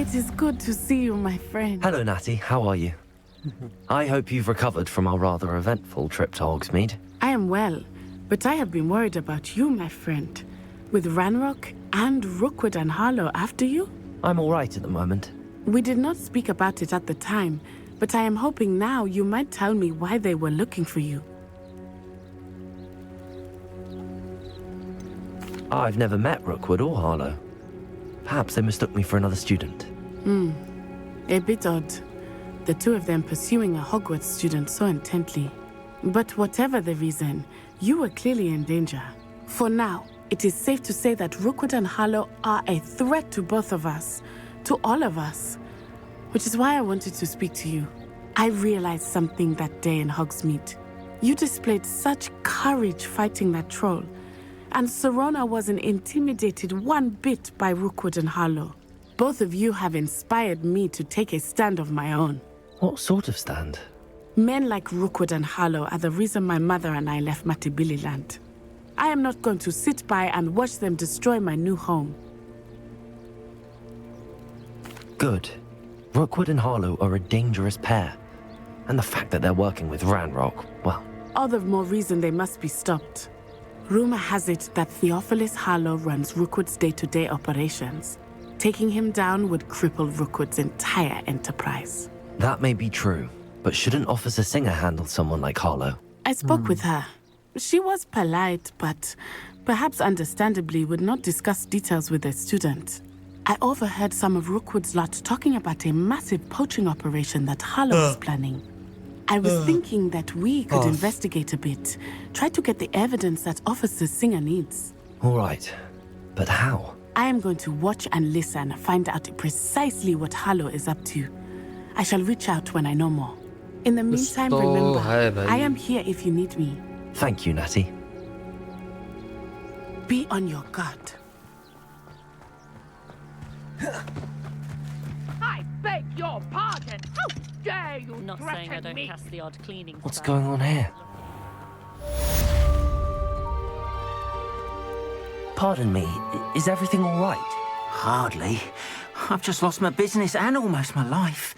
S6: It is good to see you, my friend.
S3: Hello, Natty. How are you? I hope you've recovered from our rather eventful trip to Hogsmeade.
S6: I am well, but I have been worried about you, my friend. With Ranrock and Rookwood and Harlow after you?
S3: I'm all right at the moment.
S6: We did not speak about it at the time, but I am hoping now you might tell me why they were looking for you.
S3: I've never met Rookwood or Harlow. Perhaps they mistook me for another student.
S6: A bit odd. The two of them pursuing a Hogwarts student so intently. But whatever the reason, you were clearly in danger. For now, it is safe to say that Rookwood and Harlow are a threat to both of us, to all of us. Which is why I wanted to speak to you. I realized something that day in Hogsmeade. You displayed such courage fighting that troll, and Serona wasn't intimidated one bit by Rookwood and Harlow. Both of you have inspired me to take a stand of my own.
S3: What sort of stand?
S6: Men like Rookwood and Harlow are the reason my mother and I left Matibili land. I am not going to sit by and watch them destroy my new home.
S3: Good. Rookwood and Harlow are a dangerous pair. And the fact that they're working with Ranrock, well...
S6: All the more reason they must be stopped. Rumor has it that Theophilus Harlow runs Rookwood's day-to-day operations. Taking him down would cripple Rookwood's entire enterprise.
S3: That may be true, but shouldn't Officer Singer handle someone like Harlow?
S6: I spoke with her. She was polite, but perhaps understandably would not discuss details with a student. I overheard some of Rookwood's lot talking about a massive poaching operation that Harlow was planning. I was thinking that we could investigate a bit, try to get the evidence that Officer Singer needs.
S3: All right, but how?
S6: I am going to watch and listen, find out precisely what Harlow is up to. I shall reach out when I know more. In the meantime, remember, I am here if you need me.
S3: Thank you, Natty.
S6: Be on your guard.
S4: I beg your pardon. How dare you
S22: Not saying I don't cast the odd cleaning.
S3: What's going on here? Pardon me, is everything all right?
S23: Hardly. I've just lost my business and almost my life.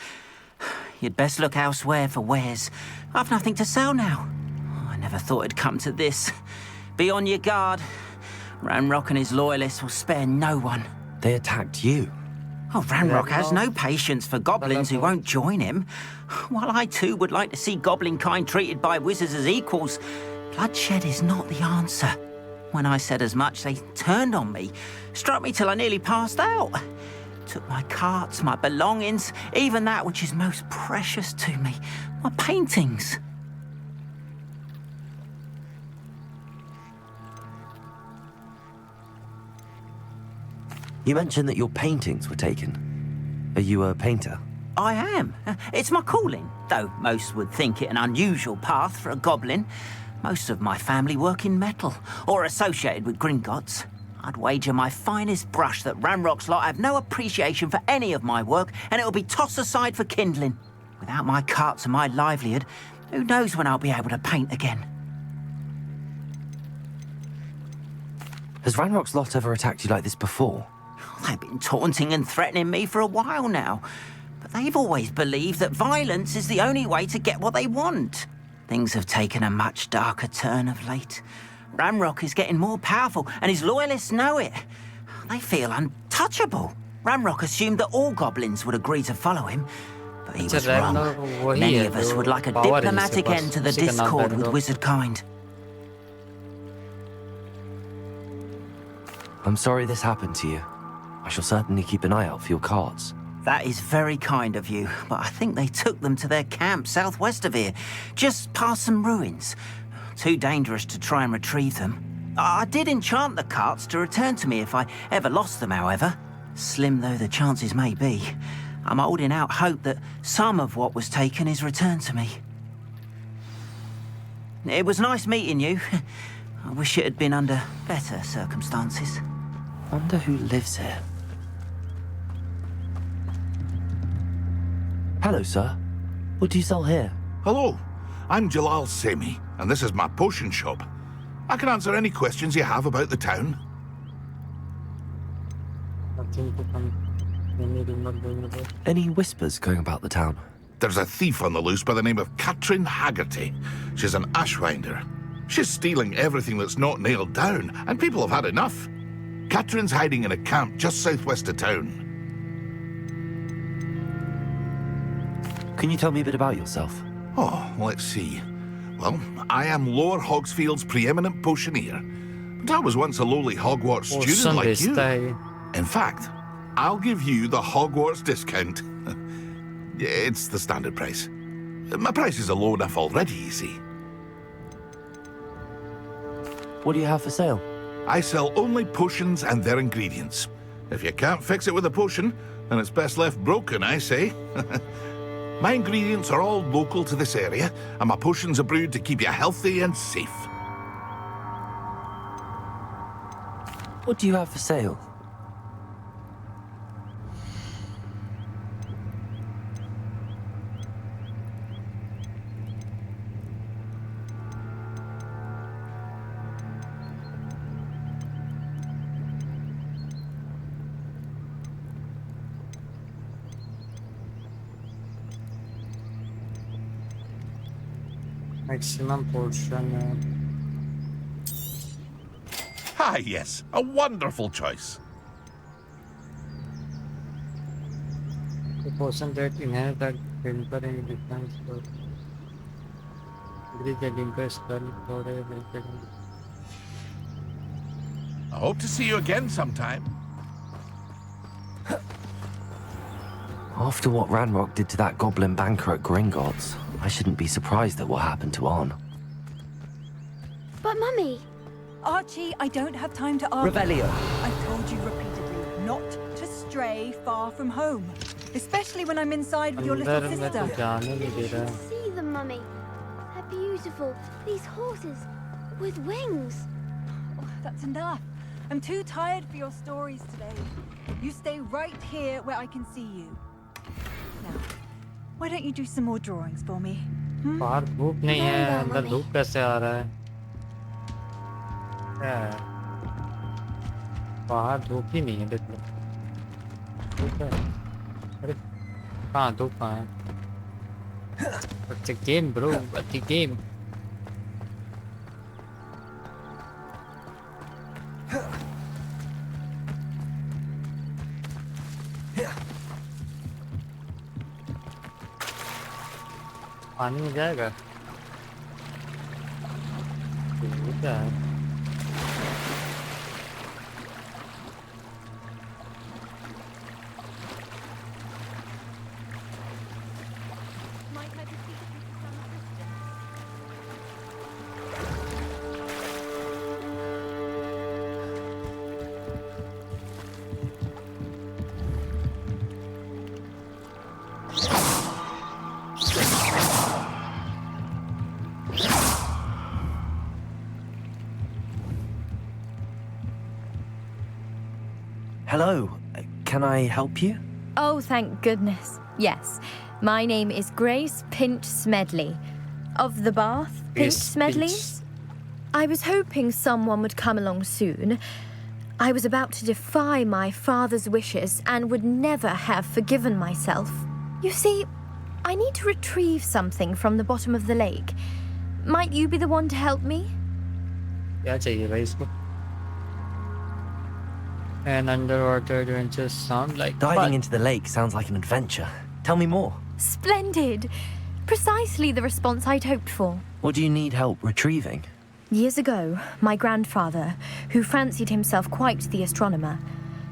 S23: You'd best look elsewhere for wares. I've nothing to sell now. I never thought it'd come to this. Be on your guard. Ranrock and his loyalists will spare no one.
S3: They attacked you.
S23: Oh, Ranrock has no patience for goblins who won't join him. While I too would like to see goblin kind treated by wizards as equals, bloodshed is not the answer. When I said as much, they turned on me, struck me till I nearly passed out. Took my carts, my belongings, even that which is most precious to me, my paintings.
S3: You mentioned that your paintings were taken. Are you a painter?
S23: I am. It's my calling, though most would think it an unusual path for a goblin. Most of my family work in metal, or associated with Gringotts. I'd wager my finest brush that Ranrock's lot have no appreciation for any of my work, and it'll be tossed aside for kindling. Without my carts and my livelihood, who knows when I'll be able to paint again.
S3: Has Ranrock's lot ever attacked you like this before?
S23: They've been taunting and threatening me for a while now, but they've always believed that violence is the only way to get what they want. Things have taken a much darker turn of late. Ranrock is getting more powerful, and his loyalists know it. They feel untouchable. Ranrock assumed that all goblins would agree to follow him, but he was wrong. Many of us would like a diplomatic end to the discord with wizardkind.
S3: I'm sorry this happened to you. I shall certainly keep an eye out for your cards.
S23: That is very kind of you, but I think they took them to their camp southwest of here, just past some ruins. Too dangerous to try and retrieve them. I did enchant the carts to return to me if I ever lost them, however. Slim though the chances may be, I'm holding out hope that some of what was taken is returned to me. It was nice meeting you. I wish it had been under better circumstances.
S3: Wonder who lives here. Hello, sir. What do you sell here?
S15: Hello, I'm Jalal Semi, and this is my potion shop. I can answer any questions you have about the town.
S3: Any whispers going about the town?
S15: There's a thief on the loose by the name of Katrin Haggerty. She's an ashwinder. She's stealing everything that's not nailed down, and people have had enough. Katrin's hiding in a camp just southwest of town.
S3: Can you tell me a bit about yourself?
S15: Oh, let's see. Well, I am Lower Hogsfield's preeminent potioneer. But I was once a lowly Hogwarts student like you. In fact, I'll give you the Hogwarts discount. It's the standard price. My prices are low enough already, you see.
S3: What do you have for sale?
S15: I sell only potions and their ingredients. If you can't fix it with a potion, then it's best left broken, I say. My ingredients are all local to this area, and my potions are brewed to keep you healthy and safe.
S3: What do you have for sale?
S1: Maximum portion.
S15: Ah, yes, a wonderful choice.
S1: The portion that enhance that temper and defense for increase the limper spell for a limited.
S15: I hope to see you again sometime.
S3: After what Ranrock did to that goblin banker at Gringotts, I shouldn't be surprised at what happened to Arn.
S13: But Mummy!
S5: Archie, I don't have time to argue.
S18: Revelio.
S5: I've told you repeatedly not to stray far from home. Especially when I'm inside with your little sister.
S13: See them, Mummy. They're beautiful. These horses with wings.
S5: Oh, that's enough. I'm too tired for your stories today. You stay right here where I can see you. Now, why don't you do some more drawings for me?
S1: बाहर धूप नहीं है, अंदर धूप कैसे आ रहा है? क्या है? बाहर धूप ही नहीं है, देख लो। धूप है? अरे कहाँ धूप कहाँ है? It's a game, bro. It's a game. पानी में जाएगा ये क्या है
S3: Hello, can I help you?
S16: Oh, thank goodness. Yes. My name is Grace Pinch Smedley. Of the Bath Pinch Smedleys. I was hoping someone would come along soon. I was about to defy my father's wishes and would never have forgiven myself. You see, I need to retrieve something from the bottom of the lake. Might you be the one to help me?
S1: क्या चाहिए भाई इसको? And underwater adventures sound like
S3: diving into the lake sounds like an adventure. Tell me more.
S16: Splendid. Precisely the response I'd hoped for.
S3: What do you need help retrieving?
S16: Years ago, my grandfather, who fancied himself quite the astronomer,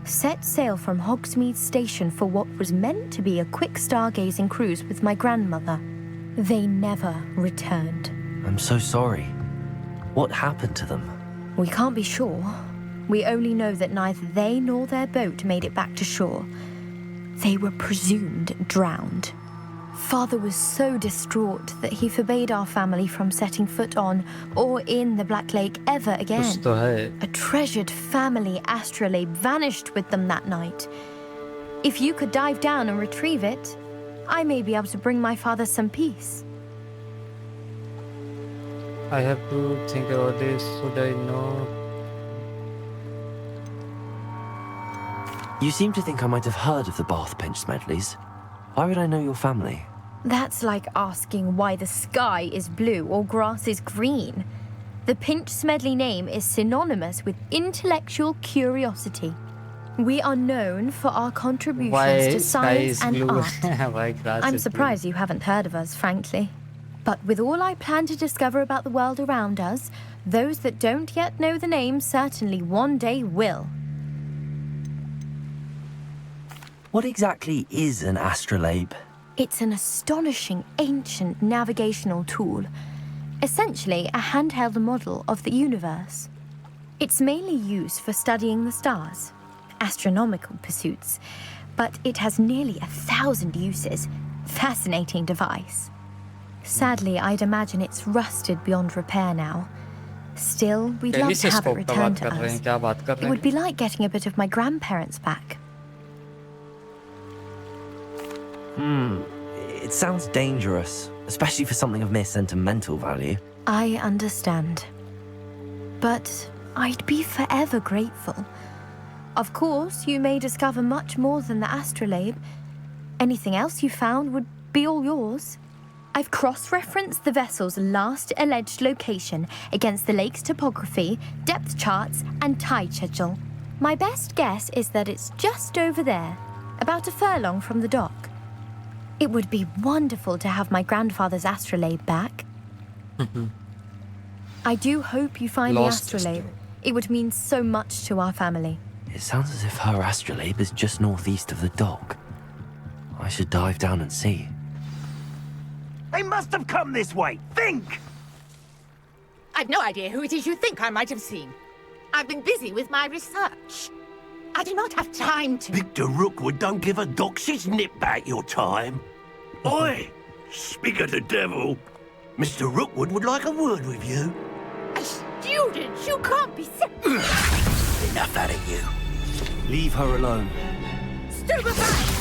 S16: set sail from Hogsmeade Station for what was meant to be a quick stargazing cruise with my grandmother. They never returned.
S3: I'm so sorry. What happened to them?
S16: We can't be sure. We only know that neither they nor their boat made it back to shore. They were presumed drowned. Father was so distraught that he forbade our family from setting foot on or in the Black Lake ever again. A treasured family astrolabe vanished with them that night. If you could dive down and retrieve it, I may be able to bring my father some peace.
S1: I have to think about this. Should I know?
S3: You seem to think I might have heard of the Bath Pinch Smedleys. Why would I know your family?
S7: That's like asking why the sky is blue or grass is green. The Pinch Smedley name is synonymous with intellectual curiosity. We are known for our contributions to science and art. I'm surprised you haven't heard of us, frankly. But with all I plan to discover about the world around us, those that don't yet know the name certainly one day will.
S3: What exactly is an astrolabe?
S7: It's an astonishing ancient navigational tool, essentially a handheld model of the universe. It's mainly used for studying the stars, astronomical pursuits, but it has nearly 1,000 uses. Fascinating device. Sadly, I'd imagine it's rusted beyond repair now. Still, we'd love to have it returned to us. It would be like getting a bit of my grandparents back.
S3: It sounds dangerous, especially for something of mere sentimental value.
S7: I understand. But I'd be forever grateful. Of course, you may discover much more than the astrolabe. Anything else you found would be all yours. I've cross-referenced the vessel's last alleged location against the lake's topography, depth charts, and tide schedule. My best guess is that it's just over there, about a furlong from the dock. It would be wonderful to have my grandfather's astrolabe back. I do hope you find the astrolabe. It would mean so much to our family.
S3: It sounds as if her astrolabe is just northeast of the dock. I should dive down and see.
S8: They must have come this way. Think!
S4: I've no idea who it is you think I might have seen. I've been busy with my research. I do not have time to...
S8: Victor Rookwood don't give a doxy's nip back your time. Oi! Speak of the devil. Mr. Rookwood would like a word with you.
S4: A student? You can't be...
S8: Enough out of you.
S3: Leave her alone.
S4: Stupefy!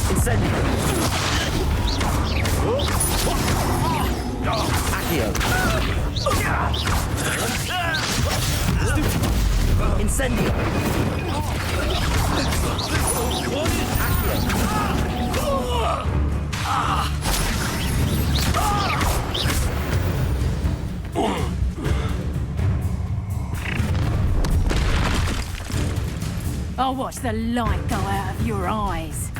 S3: Incendio! Accio! Incendio!
S4: I'll watch the light go out of your eyes.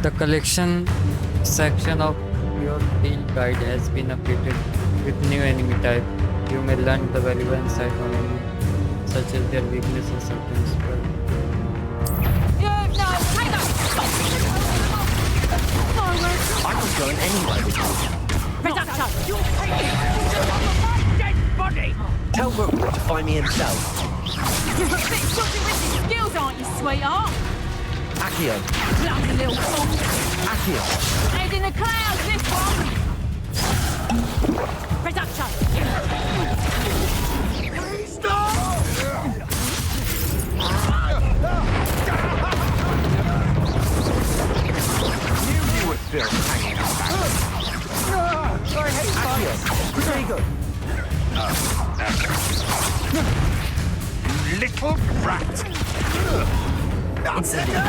S1: The collection section of your field guide has been updated with new enemy type. You may learn the valuable insight on enemy, such as their weakness and certain spell.
S3: I was going anywhere with you.
S4: Dead body!
S3: Tell Rookwood to find me himself.
S4: You're a bit dodgy with your skills, aren't you, sweetheart?
S3: Accio!
S4: Bloody little fool!
S3: Accio!
S4: Head in the clouds, this one! Reduction!
S8: Stop!
S10: Knew you were still hanging back.
S8: I hate fire!
S3: Very good.
S10: Little brat!
S3: Incendio!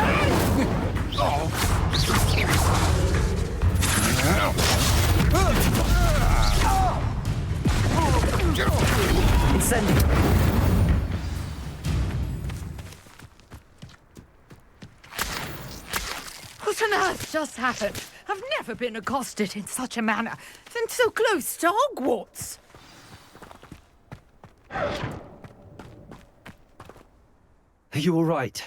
S3: Incendio!
S4: What on earth just happened? I've never been accosted in such a manner, and so close to Hogwarts.
S3: Are you all right?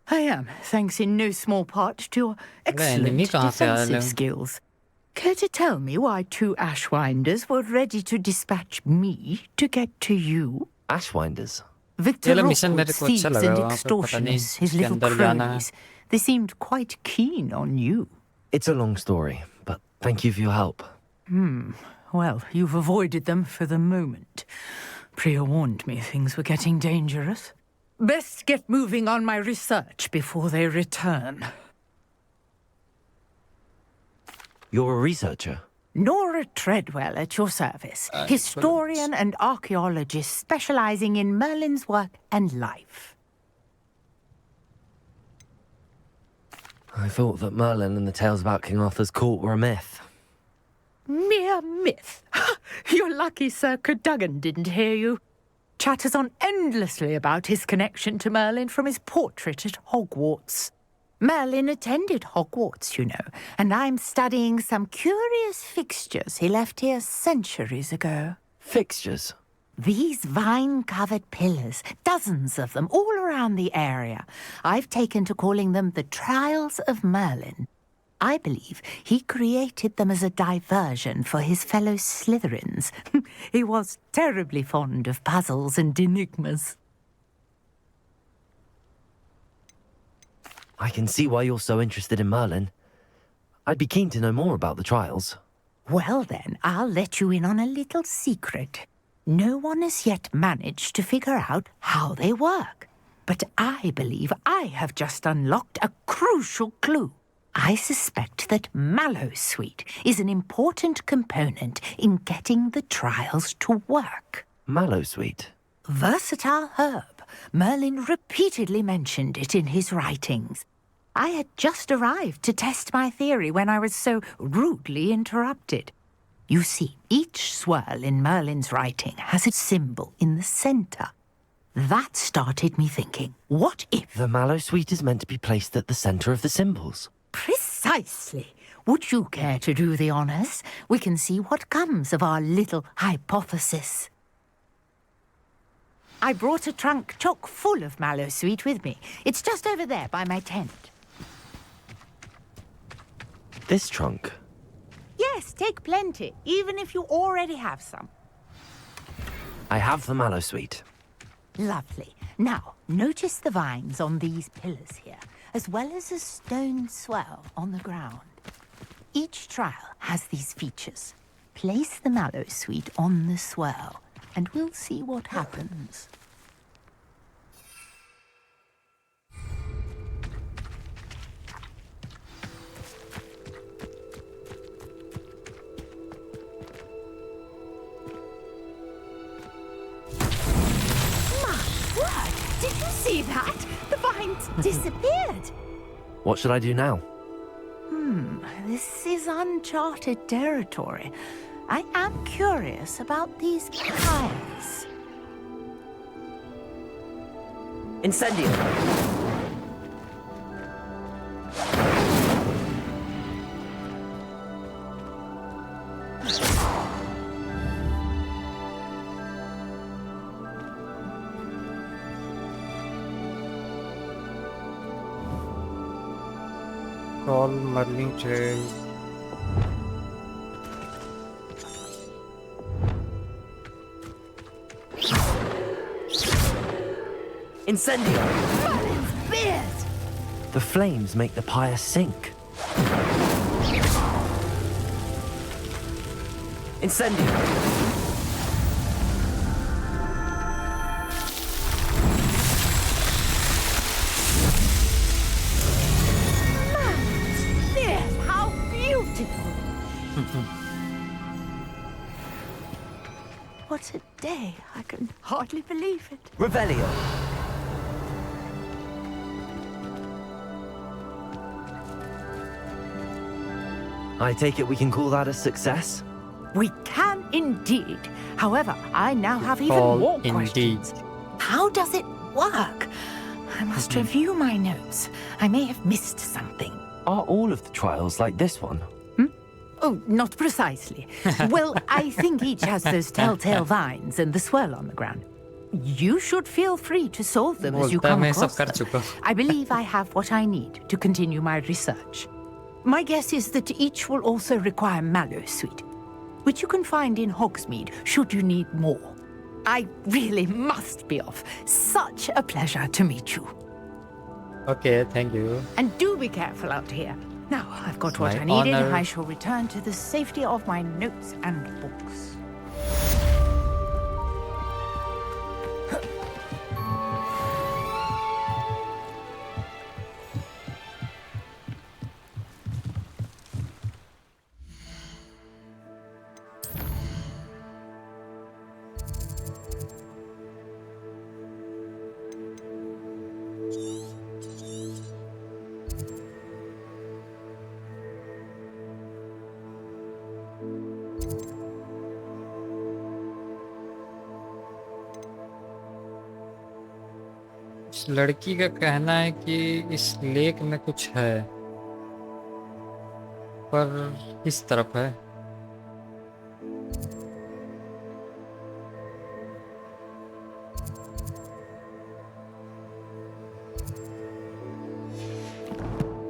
S11: I am, thanks in no small part to your excellent defensive skills. Care to tell me why two Ashwinders were ready to dispatch me to get to you?
S3: Ashwinders?
S11: Victor Rookwood's thieves and extortioners, his little cronies. They seemed quite keen on you.
S3: It's a long story, but thank you for your help.
S11: Well, you've avoided them for the moment. Priya warned me things were getting dangerous. Best get moving on my research before they return.
S3: You're a researcher?
S11: Nora Treadwell at your service. Historian and archaeologist specializing in Merlin's work and life.
S3: I thought that Merlin and the tales about King Arthur's court were a myth.
S11: Mere myth. You're lucky Sir Cadogan didn't hear you. Chatters on endlessly about his connection to Merlin from his portrait at Hogwarts. Merlin attended Hogwarts, you know, and I'm studying some curious fixtures he left here centuries ago.
S3: Fixtures?
S11: These vine-covered pillars, dozens of them, all around the area. I've taken to calling them the Trials of Merlin. I believe he created them as a diversion for his fellow Slytherins. He was terribly fond of puzzles and enigmas.
S3: I can see why you're so interested in Merlin. I'd be keen to know more about the trials.
S11: Well then, I'll let you in on a little secret. No one has yet managed to figure out how they work. But I believe I have just unlocked a crucial clue. I suspect that Mallowsweet is an important component in getting the trials to work.
S3: Mallowsweet?
S11: Versatile herb. Merlin repeatedly mentioned it in his writings. I had just arrived to test my theory when I was so rudely interrupted. You see, each swirl in Merlin's writing has a symbol in the center. That started me thinking, what if...
S3: The Mallowsweet is meant to be placed at the center of the symbols.
S11: Precisely. Would you care to do the honors? We can see what comes of our little hypothesis. I brought a trunk chock full of Mallowsweet with me. It's just over there by my tent.
S3: This trunk?
S11: Yes, take plenty, even if you already have some.
S3: I have the Mallowsweet.
S11: Lovely. Now, notice the vines on these pillars here, as well as a stone swell on the ground. Each trial has these features. Place the Mallowsweet on the swell, and we'll see what happens.
S4: Did you see that? The vines disappeared.
S3: What should I do now?
S11: This is uncharted territory. I am curious about these piles.
S3: Incendio!
S1: Call Merlin Trail.
S3: Incendio!
S4: Merlin's beard!
S3: The flames make the pyre sink. Incendio!
S4: How beautiful!
S11: What a day. I can hardly believe it.
S3: Revelio! I take it we can call that a success?
S11: We can indeed. However, I now have even more questions. How does it work? I must review my notes. I may have missed something.
S3: Are all of the trials like this one?
S11: Oh, not precisely. Well, I think each has those telltale vines and the swirl on the ground. You should feel free to solve them as you come across them. I believe I have what I need to continue my research. My guess is that each will also require Mallowsweet, which you can find in Hogsmeade should you need more. I really must be off. Such a pleasure to meet you.
S1: Okay, thank you.
S11: And do be careful out here. Now, I've got what
S1: My
S11: I needed.
S1: honor.
S11: I shall return to the safety of my notes and books.
S1: इस लड़की का कहना है कि इस lake में कुछ है, पर किस तरफ है?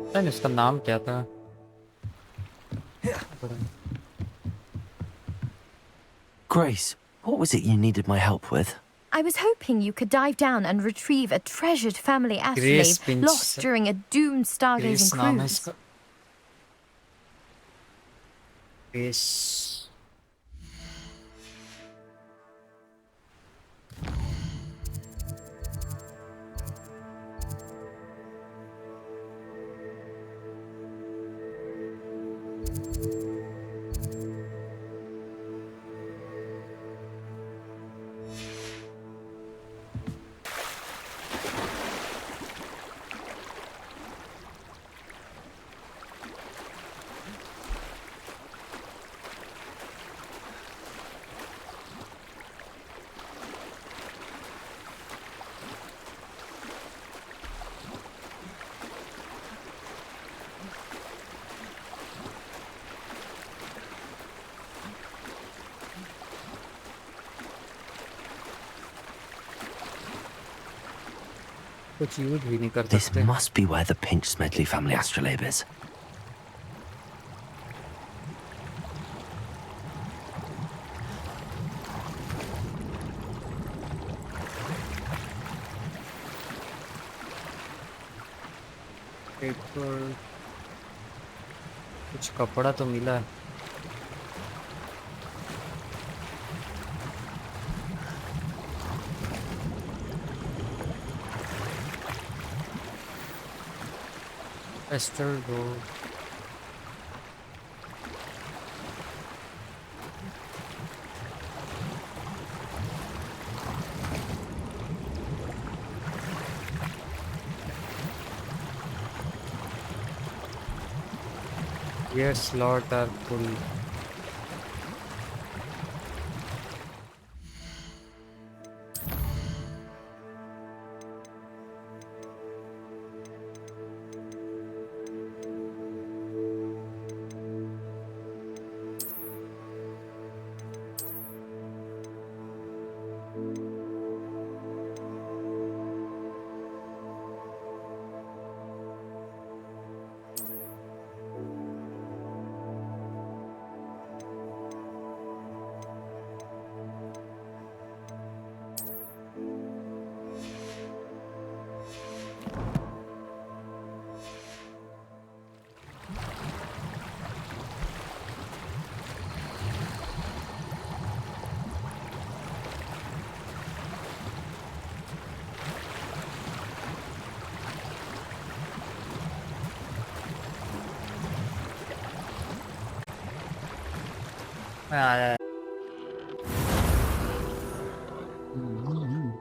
S1: पता नहीं उसका नाम क्या था।
S3: Grace, what was it you needed my help with?
S7: I was hoping you could dive down and retrieve a treasured family
S1: Grace
S7: astrolabe lost during a doomed stargazing cruise.
S1: Grace.
S3: This must be where the Pinch Smedley family astrolabe is.
S1: कुछ कपड़ा तो मिला है। Esther Road. Yes, Lord, are full.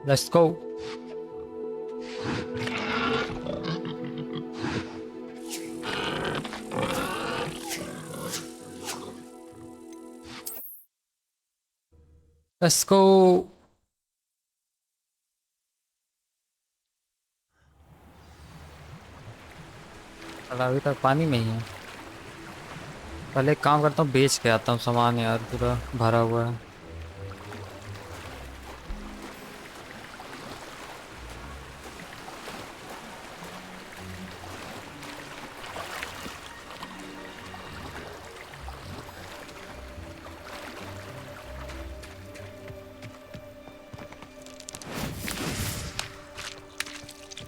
S1: Let's go. Let's go. अभी तक पानी में ही है। पहले एक काम करता हूँ, बेच के आता हूँ सामान यार, पूरा भरा हुआ है।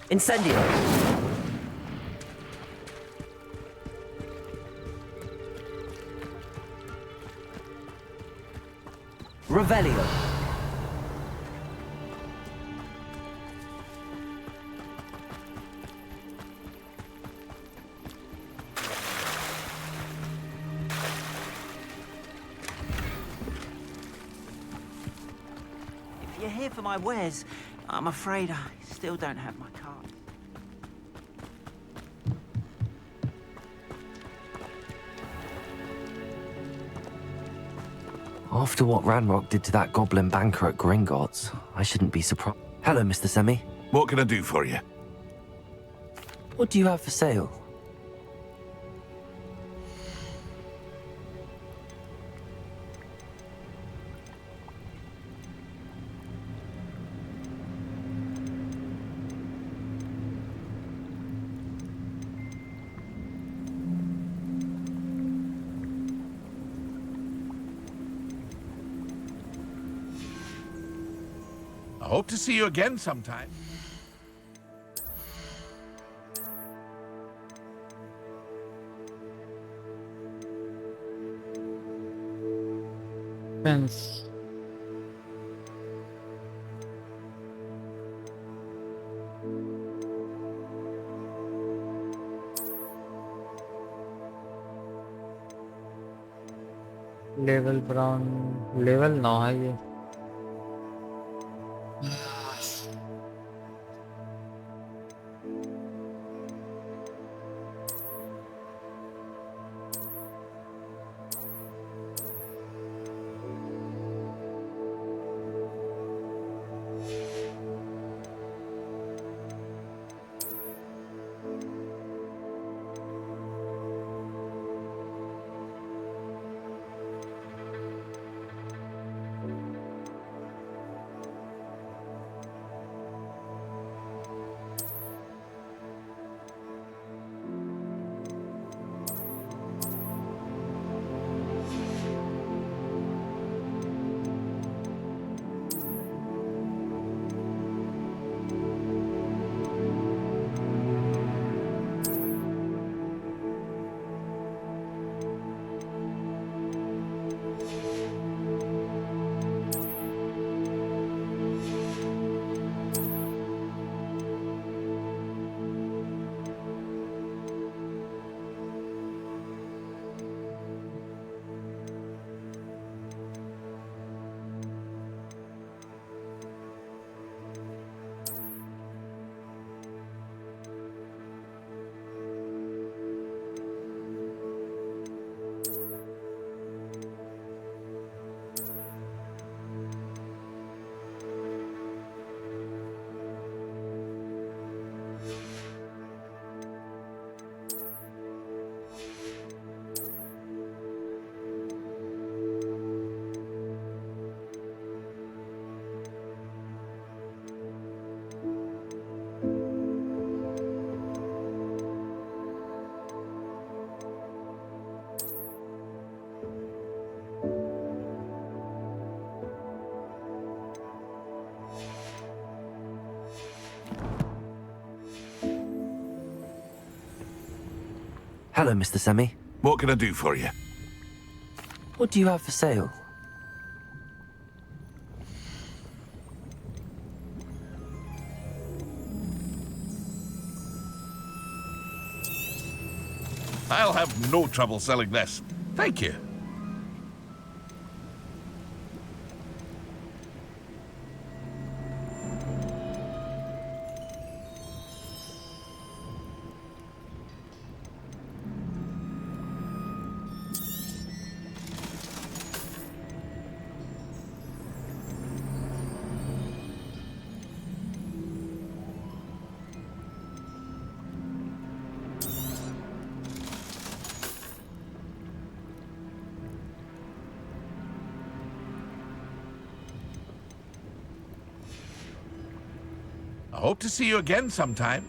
S18: Incendio. Revelio.
S23: If you're here for my wares, I'm afraid I still don't have my card.
S3: After what Ranrock did to that goblin banker at Gringotts, I shouldn't be surprised. Hello, Mr. Semi.
S15: What can I do for you?
S3: What do you have for sale?
S15: I hope to see you again sometime.
S1: Fence. Level brown level 9 है ये
S3: Hello, Mr. Semi.
S15: What can I do for you?
S3: What do you have for sale?
S15: I'll have no trouble selling this. Thank you. I hope to see you again sometime.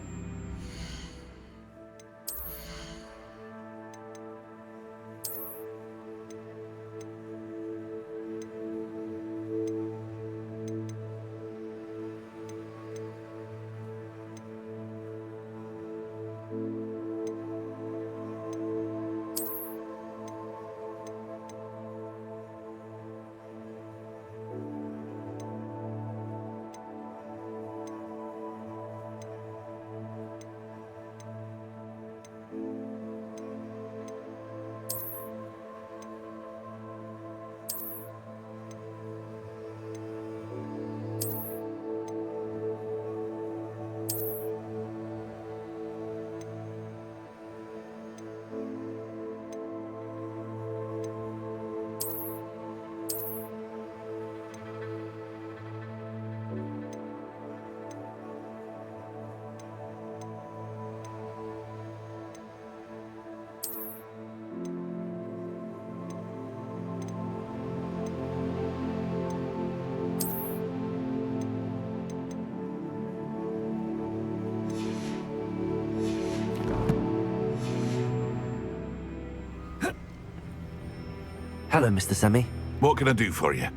S3: Hello, Mr. Semi.
S15: What can I do for you?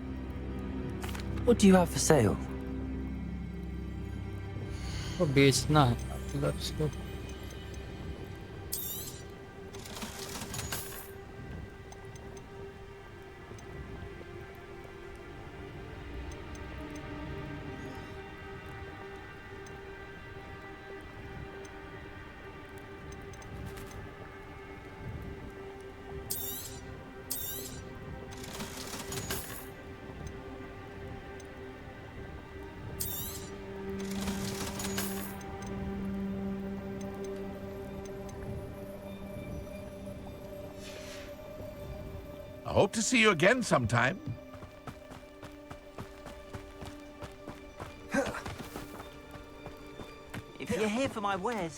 S3: What do you have for sale?
S1: वो बेचना है gloves को.
S15: I hope to see you again sometime.
S23: If you're here for my wares...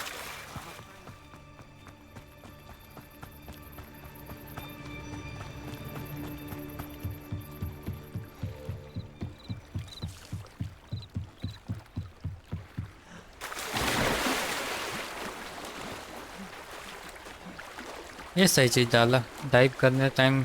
S1: ये सही चीज डाला. Dive करने time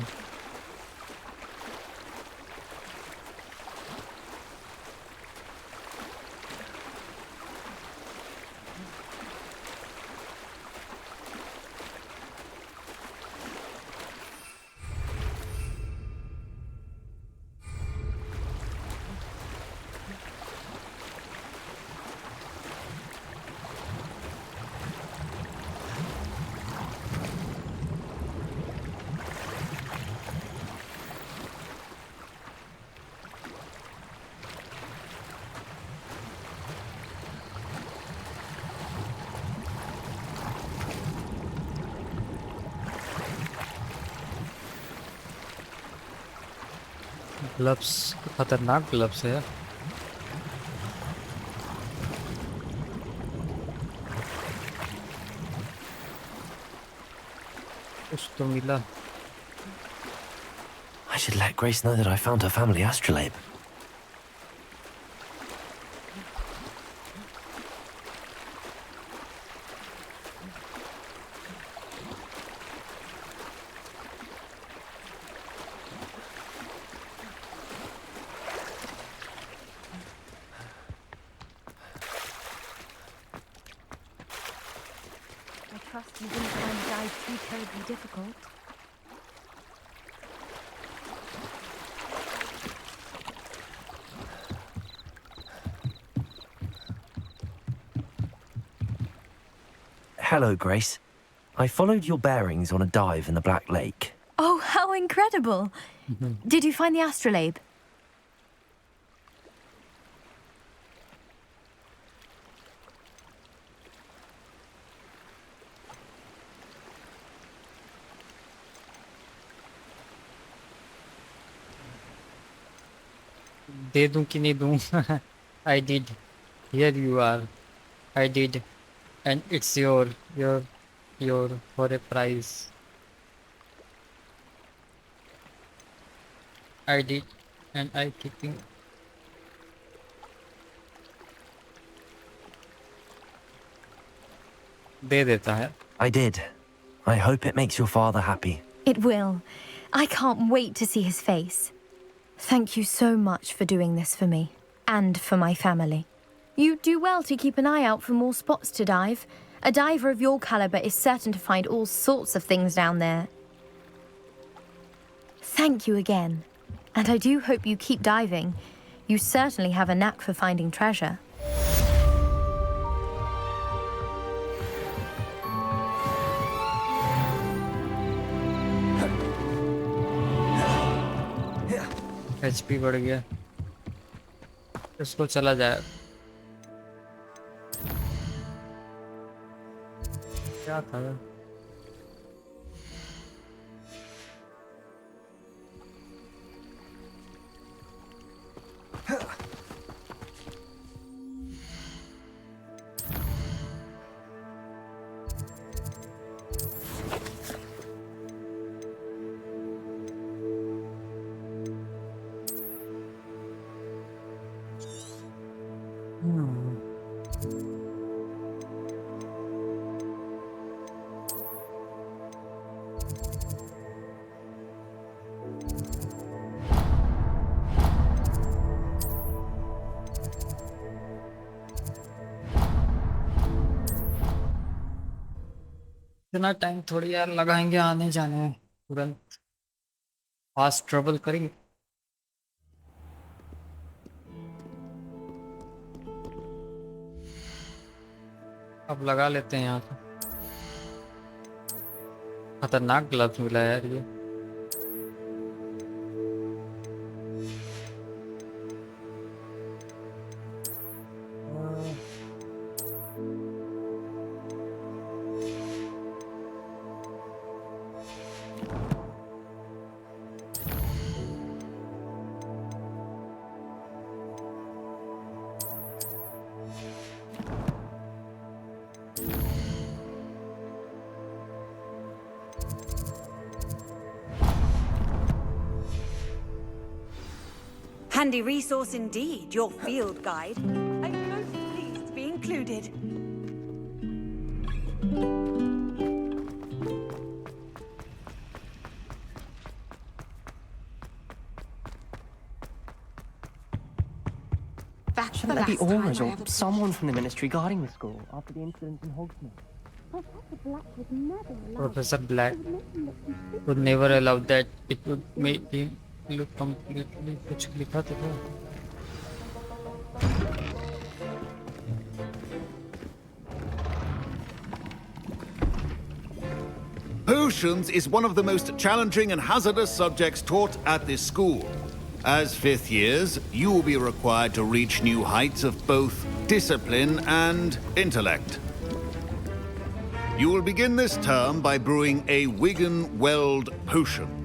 S1: gloves खतरनाक ग्लव्स है. कुछ तो मिला.
S3: I should let Grace know that I found her family astrolabe.
S7: I trust you didn't find the dive too terribly difficult.
S3: Hello, Grace. I followed your bearings on a dive in the Black Lake.
S7: Oh, how incredible! Did you find the astrolabe?
S1: दे दूं कि नहीं दूं. I did. Here you are. I did. And it's your for a prize. I did. And I keeping. दे देता है.
S3: I did. I hope it makes your father happy.
S7: It will. I can't wait to see his face. Thank you so much for doing this for me and for my family. You do well to keep an eye out for more spots to dive. A diver of your caliber is certain to find all sorts of things down there. Thank you again. And I do hope you keep diving. You certainly have a knack for finding treasure.
S1: HP बढ़ गया. इसको चला जाए. क्या था? इतना time थोड़ी यार लगाएंगे आने जाने में, तुरंत फास्ट ट्रेवल करेंगे। अब लगा लेते हैं यहाँ से। खतरनाक ग्लव्स मिला है यार ये।
S9: Handy resource indeed, your field guide. I'm most pleased to be included.
S21: Shouldn't there be auras or someone from the ministry guarding the school after the incident in Hogsmeade?
S1: Professor Black would never allow that. It would make him look completely कुछ लिखा तो था।
S12: Potions is one of the most challenging and hazardous subjects taught at this school. As fifth years, you will be required to reach new heights of both discipline and intellect. You will begin this term by brewing a Wiggenweld potion.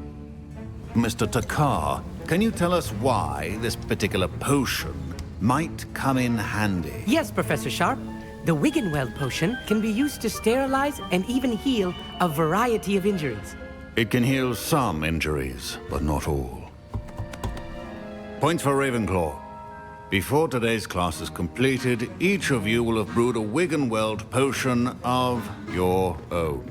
S12: Mr. Takar, can you tell us why this particular potion might come in handy?
S21: Yes, Professor Sharp. The Wiggenweld potion can be used to sterilize and even heal a variety of injuries.
S12: It can heal some injuries, but not all. Points for Ravenclaw. Before today's class is completed, each of you will have brewed a Wiggenweld potion of your own.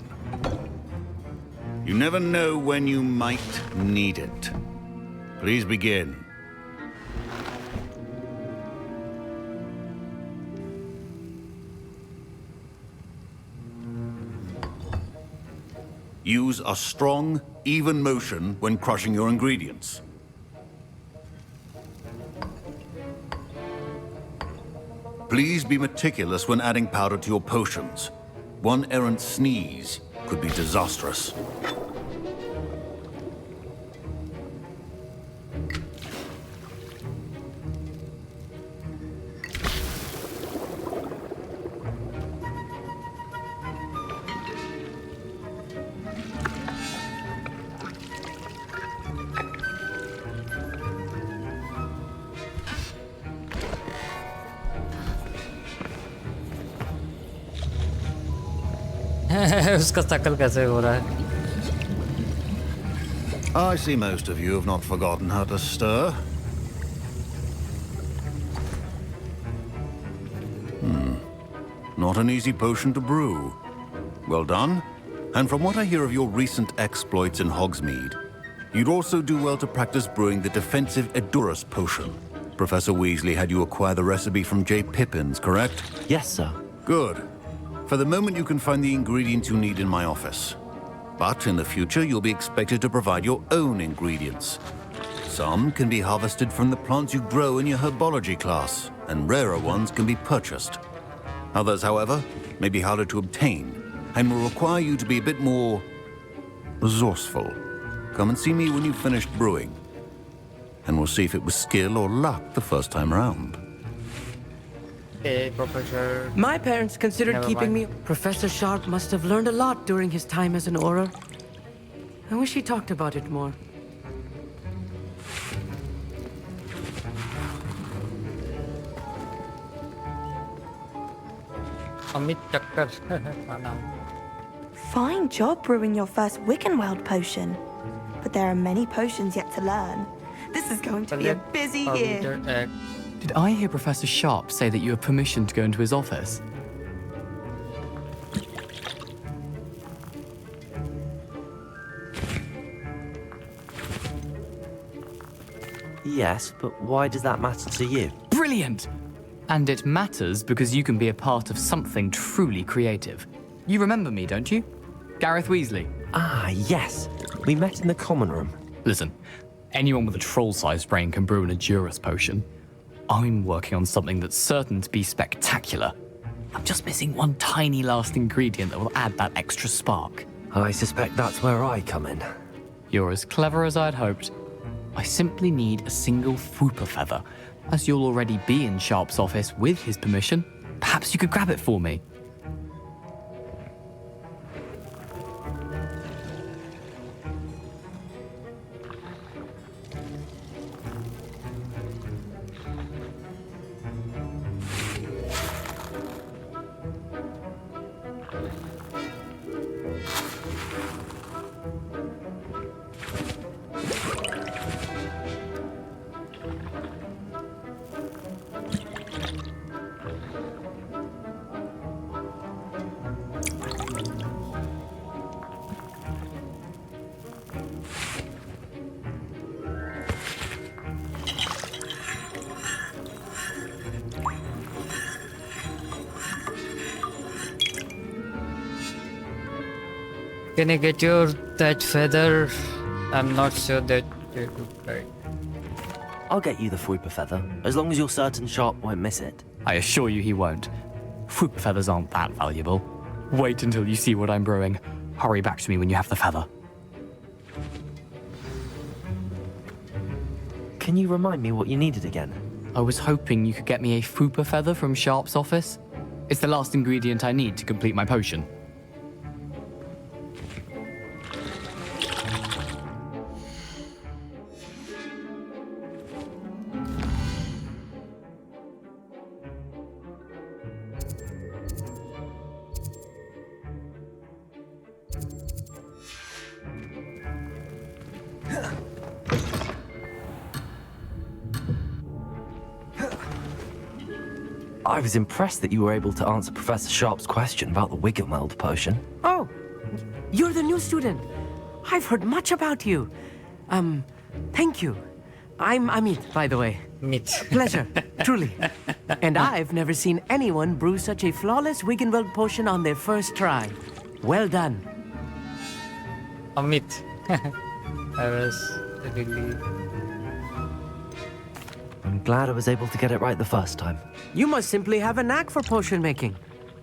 S12: You never know when you might need it. Please begin. Use a strong, even motion when crushing your ingredients. Please be meticulous when adding powder to your potions. One errant sneeze could be disastrous.
S1: उसका शकल कैसे हो रहा है?
S12: I see most of you have not forgotten how to stir. Not an easy potion to brew. Well done. And from what I hear of your recent exploits in Hogsmeade, you'd also do well to practice brewing the defensive Edurus potion. Professor Weasley had you acquire the recipe from J. Pippins, correct?
S3: Yes, sir.
S12: Good. For the moment, you can find the ingredients you need in my office. But in the future, you'll be expected to provide your own ingredients. Some can be harvested from the plants you grow in your herbology class, and rarer ones can be purchased. Others, however, may be harder to obtain, and will require you to be a bit more resourceful. Come and see me when you've finished brewing, and we'll see if it was skill or luck the first time around.
S1: Hey, Professor.
S21: My parents considered
S1: Never
S21: keeping
S1: mind.
S21: me. Professor Sharp must have learned a lot during his time as an Auror. I wish he talked about it more.
S1: Amit Chakkar का नाम।
S14: Fine job brewing your first Wiggenweld potion. But there are many potions yet to learn. This is going to be a busy year.
S24: Did I hear Professor Sharp say that you have permission to go into his office?
S3: Yes, but why does that matter to you?
S24: Brilliant! And it matters because you can be a part of something truly creative. You remember me, don't you? Gareth Weasley?
S3: Ah, yes. We met in the common room.
S24: Listen, anyone with a troll-sized brain can brew an Edurus potion. I'm working on something that's certain to be spectacular. I'm just missing one tiny last ingredient that will add that extra spark.
S3: I suspect that's where I come in.
S24: You're as clever as I'd hoped. I simply need a single Fwooper feather. As you'll already be in Sharp's office with his permission, perhaps you could grab it for me.
S1: Can I get that feather? I'm not sure that it would right.
S3: I'll get you the Fwooper feather, as long as you're certain Sharp won't miss it.
S24: I assure you he won't. Fwooper feathers aren't that valuable. Wait until you see what I'm brewing. Hurry back to me when you have the feather.
S3: Can you remind me what you needed again?
S24: I was hoping you could get me a Fwooper feather from Sharp's office. It's the last ingredient I need to complete my potion.
S3: I was impressed that you were able to answer Professor Sharp's question about the Wiggenweld potion.
S21: Oh, you're the new student. I've heard much about you. Thank you. I'm Amit, by the way.
S1: Amit.
S21: Pleasure, truly. And I've never seen anyone brew such a flawless Wiggenweld potion on their first try. Well done.
S1: Amit. I was really...
S3: I'm glad I was able to get it right the first time.
S21: You must simply have a knack for potion making.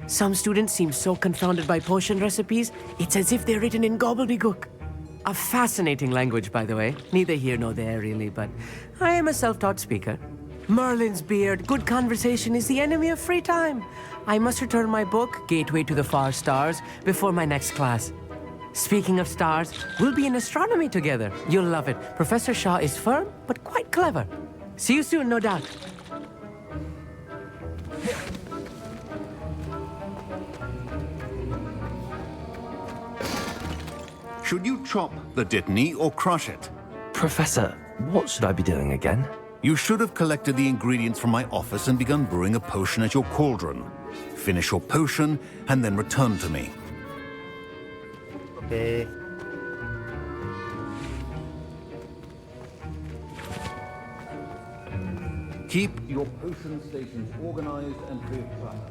S21: Some students seem so confounded by potion recipes, it's as if they're written in gobbledygook. A fascinating language, by the way. Neither here nor there, really, but I am a self-taught speaker. Merlin's beard, good conversation is the enemy of free time. I must return my book, Gateway to the Far Stars, before my next class. Speaking of stars, we'll be in astronomy together. You'll love it. Professor Shaw is firm, but quite clever. See you soon, no doubt.
S12: Should you chop the Dittany or crush it?
S3: Professor, what should I be doing again?
S12: You should have collected the ingredients from my office and begun brewing a potion at your cauldron. Finish your potion and then return to me.
S1: Okay.
S12: Keep your potion stations organized and free of clutter.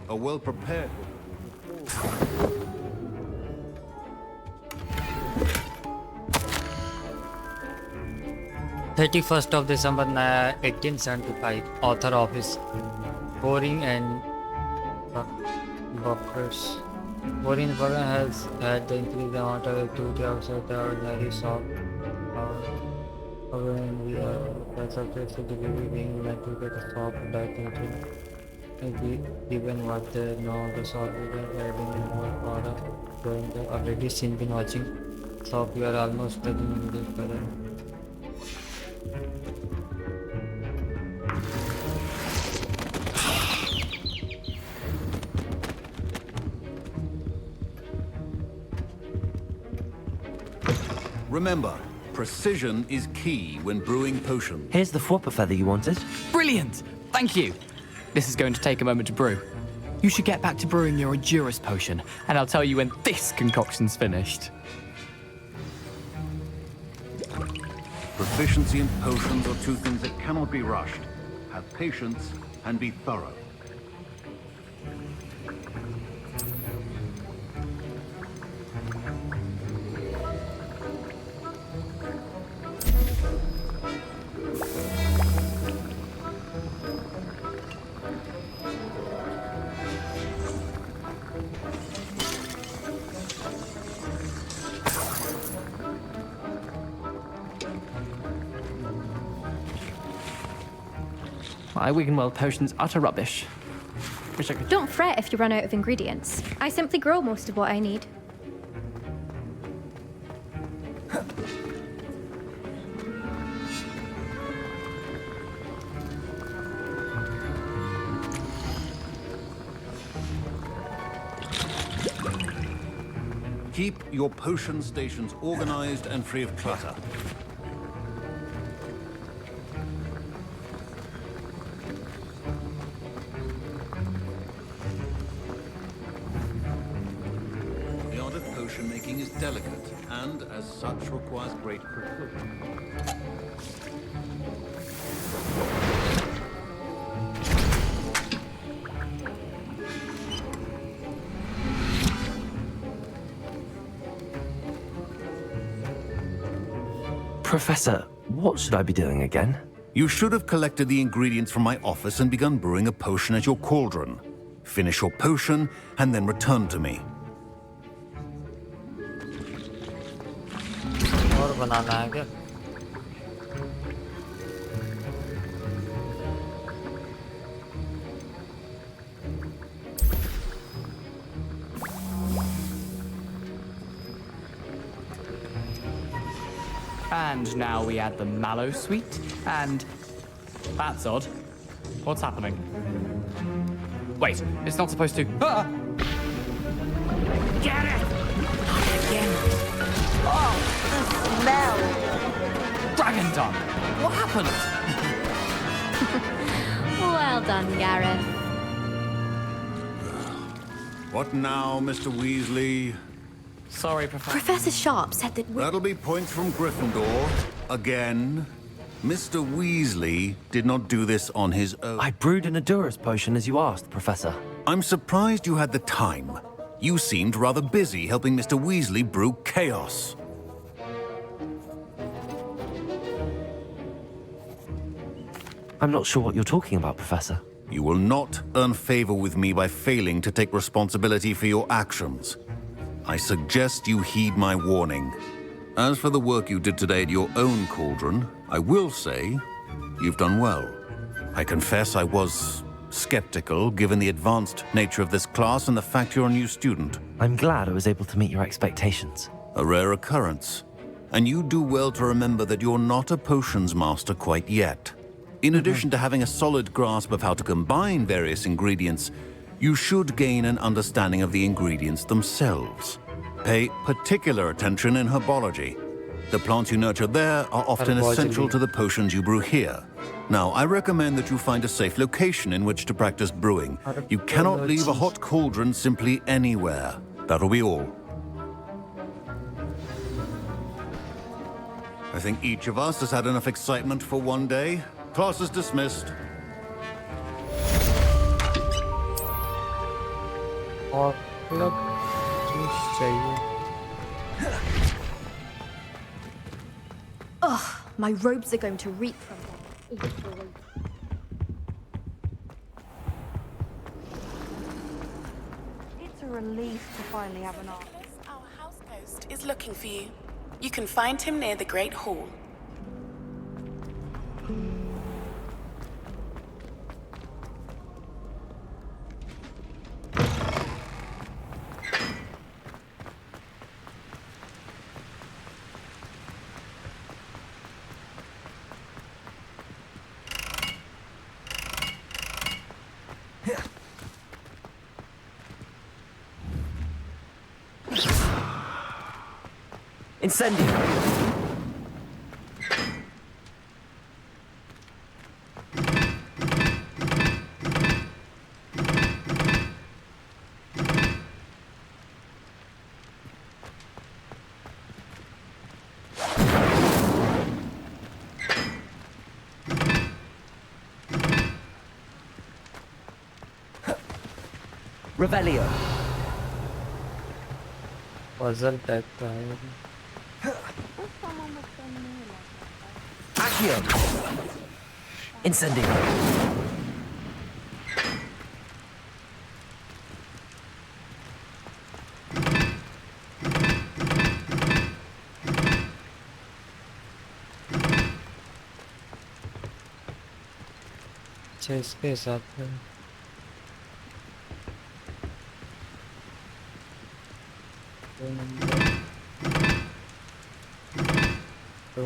S12: A well-prepared
S1: 31st of December 1875, author of his Boring and Buffers. Boring program has had the increased amount of activity outside the ordinary shop. When we are subject to delivery being meant to get a shop that thinking given what the know the shop we are adding more product going the already seen been watching shop we are almost studying in this current.
S12: Remember, precision is key when brewing potions.
S3: Here's the Fwooper feather you wanted.
S24: Brilliant! Thank you! This is going to take a moment to brew. You should get back to brewing your Edurus potion, and I'll tell you when this concoction's finished.
S12: Proficiency in potions are two things that cannot be rushed. have patience, and be thorough.
S21: My Wiggenweld potion's utter rubbish. Wish I could.
S2: Don't fret if you run out of ingredients. I simply grow most of what I need.
S12: Keep your potion stations organized and free of clutter. The art of potion making is delicate and, as such, requires great precision.
S3: Professor, what should I be doing again?
S12: You should have collected the ingredients from my office and begun brewing a potion at your cauldron. Finish your potion and then return to me.
S1: और बनाना है क्या?
S24: And now we add the mallow sweet, and that's odd. What's happening? Wait, it's not supposed to. Ah!
S11: Get it! Again.
S18: Oh, the smell!
S24: Dragon tongue! What happened?
S2: Well done, Gareth.
S12: What now, Mr. Weasley?
S24: Sorry, Professor.
S2: Professor Sharp said that
S12: That'll be points from Gryffindor. Again. Mr. Weasley did not do this on his own.
S3: I brewed an Adurus potion as you asked, Professor.
S12: I'm surprised you had the time. You seemed rather busy helping Mr. Weasley brew chaos.
S3: I'm not sure what you're talking about, Professor.
S12: You will not earn favor with me by failing to take responsibility for your actions. I suggest you heed my warning. As for the work you did today at your own cauldron, I will say you've done well. I confess I was skeptical, given the advanced nature of this class and the fact you're a new student.
S3: I'm glad I was able to meet your expectations.
S12: A rare occurrence. And you do well to remember that you're not a potions master quite yet. In addition to having a solid grasp of how to combine various ingredients, you should gain an understanding of the ingredients themselves. Pay particular attention in herbology. The plants you nurture there are often essential to the potions you brew here. Now, I recommend that you find a safe location in which to practice brewing. You cannot leave a hot cauldron simply anywhere. That'll be all. I think each of us has had enough excitement for one day. Class is dismissed.
S1: और अलग चीज चाहिए.
S7: Ugh, my robes are going to reek from that.
S14: It's a relief to finally have an art.
S6: Our house ghost is looking for you. You can find him near the Great Hall.
S21: Incendio!
S3: Revelio.
S1: Puzzle type का है ये।
S3: Accio. Incendio.
S1: अच्छा इसके हिसाब से तो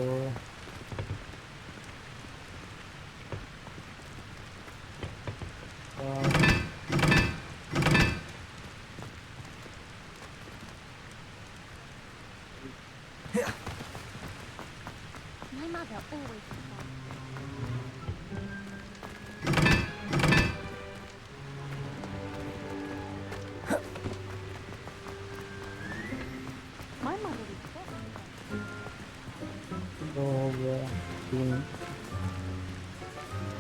S2: My mother always My mother
S1: दो हो गया, तीन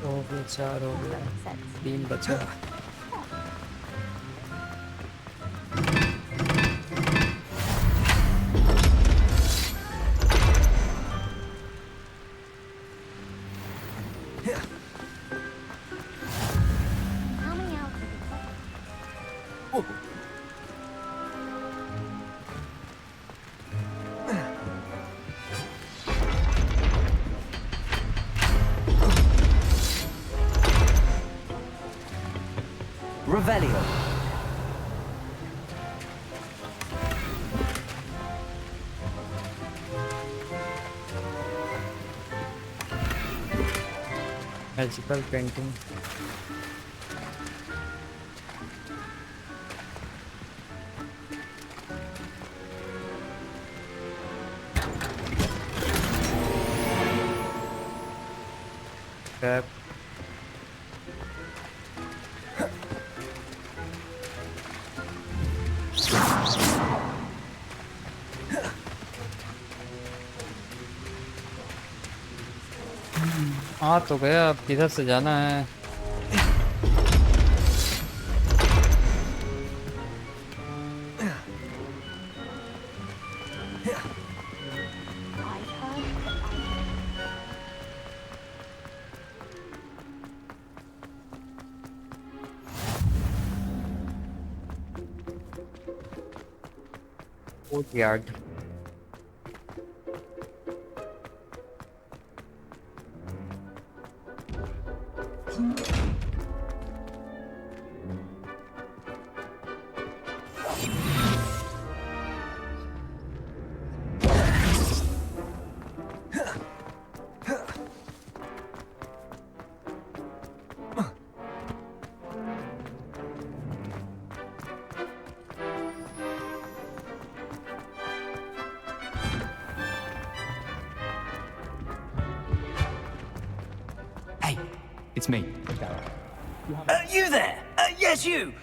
S1: हो गया, चार हो गया, तीन बचा।
S2: How many hours did it take?
S3: Revelio.
S1: Magical painting. Cap. आ तो गया, अब किधर से जाना है? Courtyard.
S24: It's me.
S8: You there? Yes, you.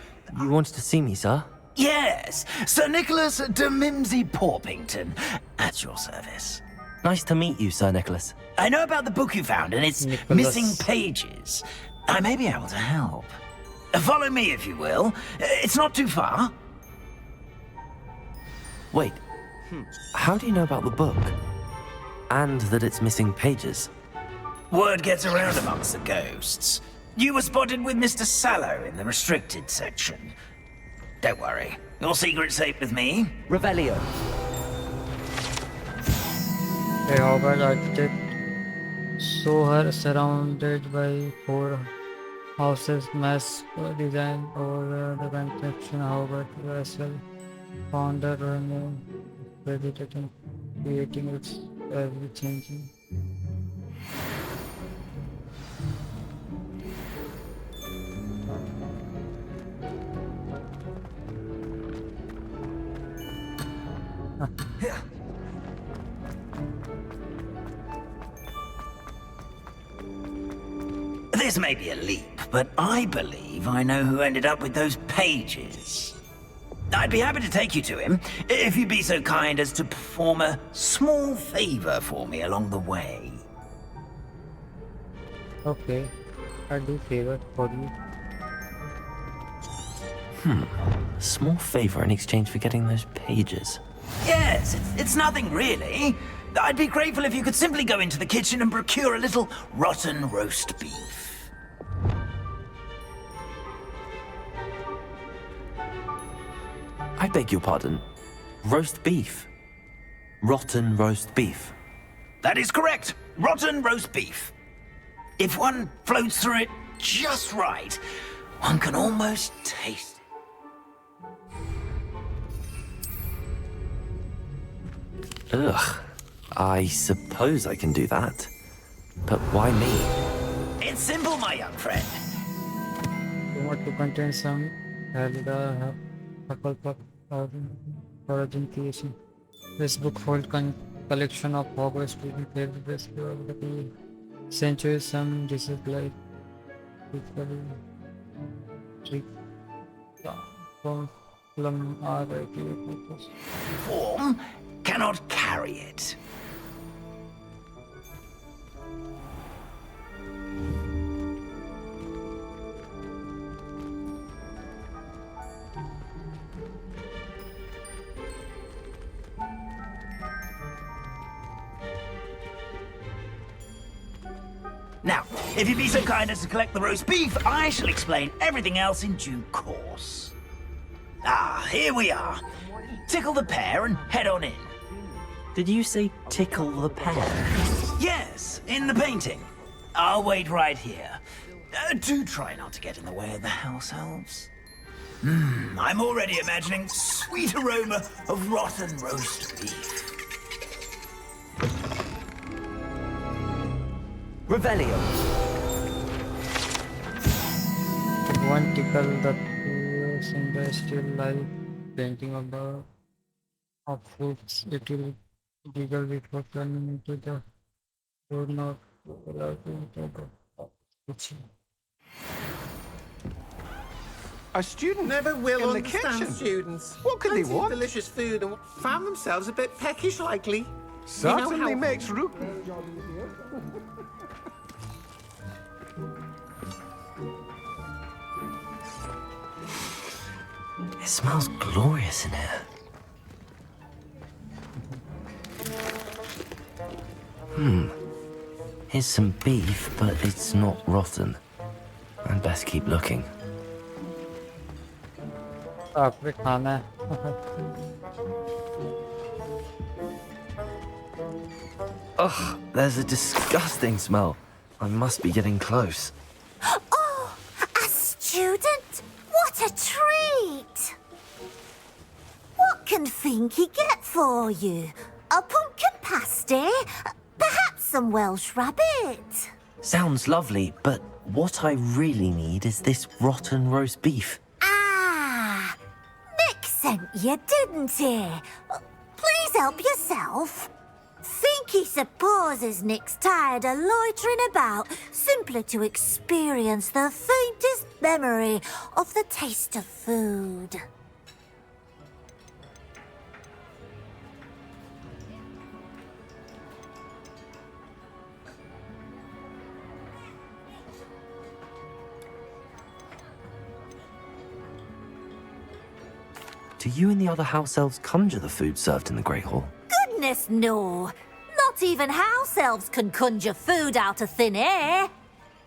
S3: You wanted to see me, sir?
S8: Yes, Sir Nicholas de Mimsy Porpington, at your service.
S3: Nice to meet you, Sir Nicholas.
S8: I know about the book you found and its missing pages. I may be able to help. Follow me, if you will. It's not too far.
S3: Wait. How do you know about the book? And that it's missing pages?
S8: Word gets around amongst the ghosts. You were spotted with Mr. Sallow in the restricted section. Don't worry. Your secret's safe with me.
S3: Revelio.
S1: A Hogwarts architect saw her surrounded by 4 houses, mass design over the construction. Hogwarts vessel found her name, meditating, creating its every changing.
S8: This may be a leap, but I believe I know who ended up with those pages. I'd be happy to take you to him, if you'd be so kind as to perform a small favor for me along the way.
S1: Okay, I'll do favor for you.
S3: A small favor in exchange for getting those pages.
S8: Yes, it's nothing really. I'd be grateful if you could simply go into the kitchen and procure a little rotten roast beef.
S3: I beg your pardon. Roast beef. Rotten roast beef.
S8: That is correct. Rotten roast beef. If one floats through it just right, one can almost taste it.
S3: Ugh. I suppose I can do that. But why me?
S8: It's simple, my young friend.
S1: You want to contain some origin creation. This book holds collection of Hogwarts student favorite recipe of the century. Some dishes like plum are
S8: Form cannot carry it. Now, if you'd be so kind as to collect the roast beef, I shall explain everything else in due course. Ah, here we are. Tickle the pear and head on in.
S3: Did you say tickle the pear?
S8: Yes, in the painting. I'll wait right here. Do try not to get in the way of the house elves. I'm already imagining sweet aroma of rotten roast beef.
S3: Revelio.
S1: One tickle the pears in the still life painting of fruits. It will giggle before turning into the food not allowed to enter the kitchen.
S10: A student
S17: never will
S10: in the
S17: understand
S10: kitchen.
S17: students.
S10: What could they want?
S17: Delicious food and found themselves a bit peckish, likely.
S10: Certainly
S17: how...
S10: makes root.
S3: It smells glorious in here. Here's some beef, but it's not rotten. I'd best keep looking.
S1: quick खाना
S3: Ugh, there's a disgusting smell. I must be getting close.
S19: Oh, a student? What a treat! What can Finky get for you? A pumpkin pasty? Perhaps some Welsh rabbit?
S3: Sounds lovely, but what I really need is this rotten roast beef.
S19: Ah, Nick sent you, didn't he? Please help yourself. Finky supposes Nick's tired of loitering about simply to experience the faintest memory of the taste of food.
S3: Do you and the other house elves conjure the food served in the Great Hall?
S19: Goodness, no. Not even house elves can conjure food out of thin air.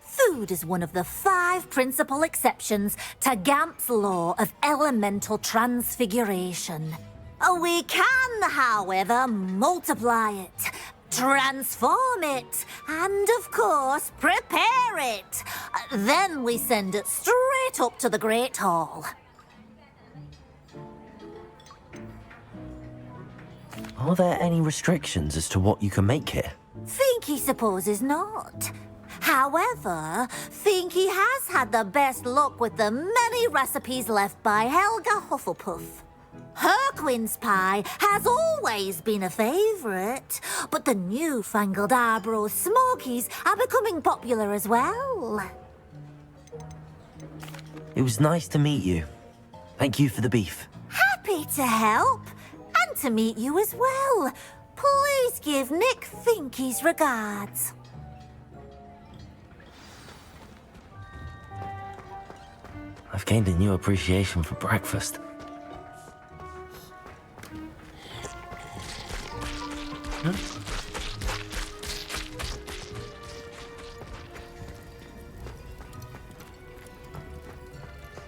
S19: Food is one of the 5 principal exceptions to Gamp's law of elemental transfiguration. We can, however, multiply it, transform it, and, of course, prepare it. Then we send it straight up to the Great Hall.
S3: Are there any restrictions as to what you can make here?
S19: Finky supposes not. However, Finky has had the best luck with the many recipes left by Helga Hufflepuff. Her quince pie has always been a favourite, but the newfangled Arbroath Smokies are becoming popular as well.
S3: It was nice to meet you. Thank you for the beef.
S19: Happy to help, and to meet you as well. Please give Nick Finky's regards.
S3: I've gained a new appreciation for breakfast.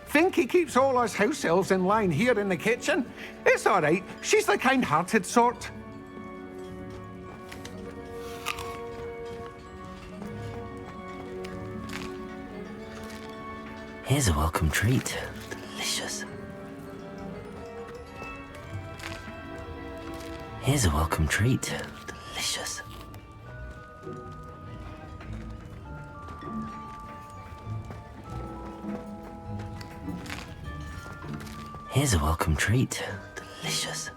S17: Think he keeps all us house elves in line here in the kitchen? It's all right. She's the kind-hearted sort.
S3: Here's a welcome treat. Delicious. Here's a welcome treat. Delicious. Here's a welcome treat. Delicious.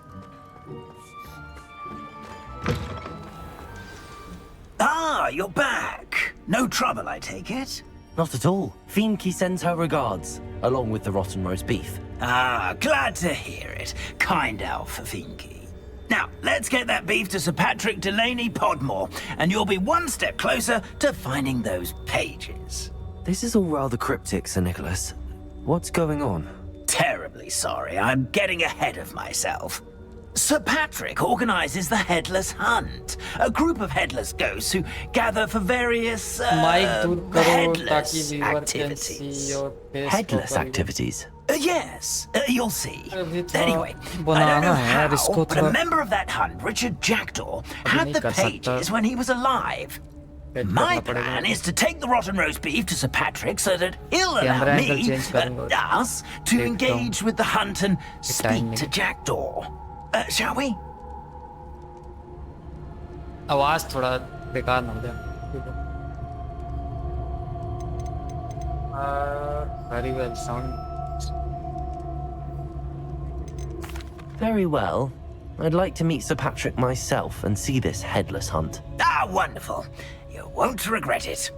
S8: Ah, you're back. No trouble, I take it?
S3: Not at all. Fienke sends her regards, along with the rotten roast beef.
S8: Ah, glad to hear it. Kind elf, Fienke. Now, let's get that beef to Sir Patrick Delaney Podmore, and you'll be one step closer to finding those pages.
S3: This is all rather cryptic, Sir Nicholas. What's going on?
S8: Terribly sorry, I'm getting ahead of myself. Sir Patrick organizes the Headless Hunt, a group of headless ghosts who gather for various, headless activities.
S3: Headless activities?
S8: Yes, you'll see. Anyway, I don't know how, but a member of that hunt, Richard Jackdaw, had the pages when he was alive. My plan is to take the rotten roast beef to Sir Patrick so that he'll allow me, us, to engage with the hunt and speak to Jackdaw. Shall we?
S1: आवाज थोड़ा बेकार ना हो जाए. Very well, sound.
S3: Very well. I'd like to meet Sir Patrick myself and see this headless hunt.
S8: Ah, wonderful. You won't regret it.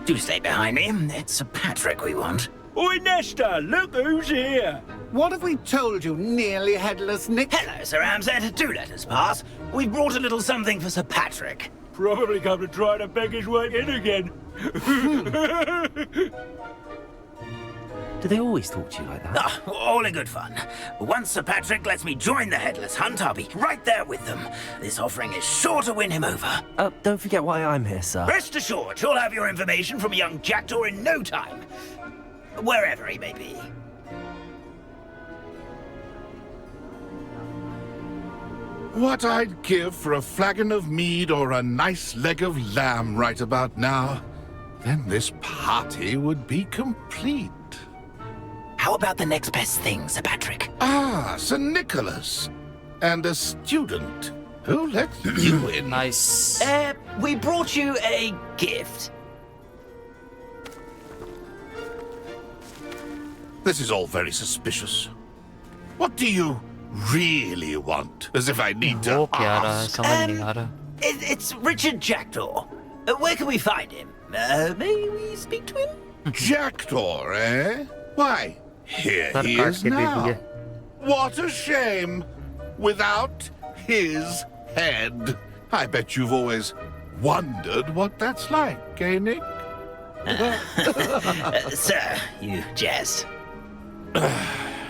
S8: Do stay behind me. It's Sir Patrick we want.
S5: Oi, Nesta, look who's here.
S17: What have we told you, nearly headless Nick?
S8: Hello, Sir Ramsed. Do let us pass. We've brought a little something for Sir Patrick.
S5: Probably come to try to beg his way in again.
S3: Do they always talk to you like that?
S8: Ah, all in good fun. Once Sir Patrick lets me join the Headless Hunt, I'll be right there with them. This offering is sure to win him over.
S3: Don't forget why I'm here, sir.
S8: Rest assured, you'll have your information from young Jackdaw in no time. Wherever he may be.
S15: What I'd give for a flagon of mead or a nice leg of lamb right about now. Then this party would be complete.
S8: How about the next best thing, Sir Patrick?
S15: Ah, Sir Nicholas. And a student. Who let you in?
S1: Nice.
S8: We brought you a gift.
S15: This is all very suspicious. What do you really want? As if I need to ask.
S8: It's Richard Jackdaw. Where can we find him? May we speak to him?
S15: Jackdaw, eh? Why, here he is now. What a shame. Without his head. I bet you've always wondered what that's like, eh, Nick?
S8: Sir, you jest.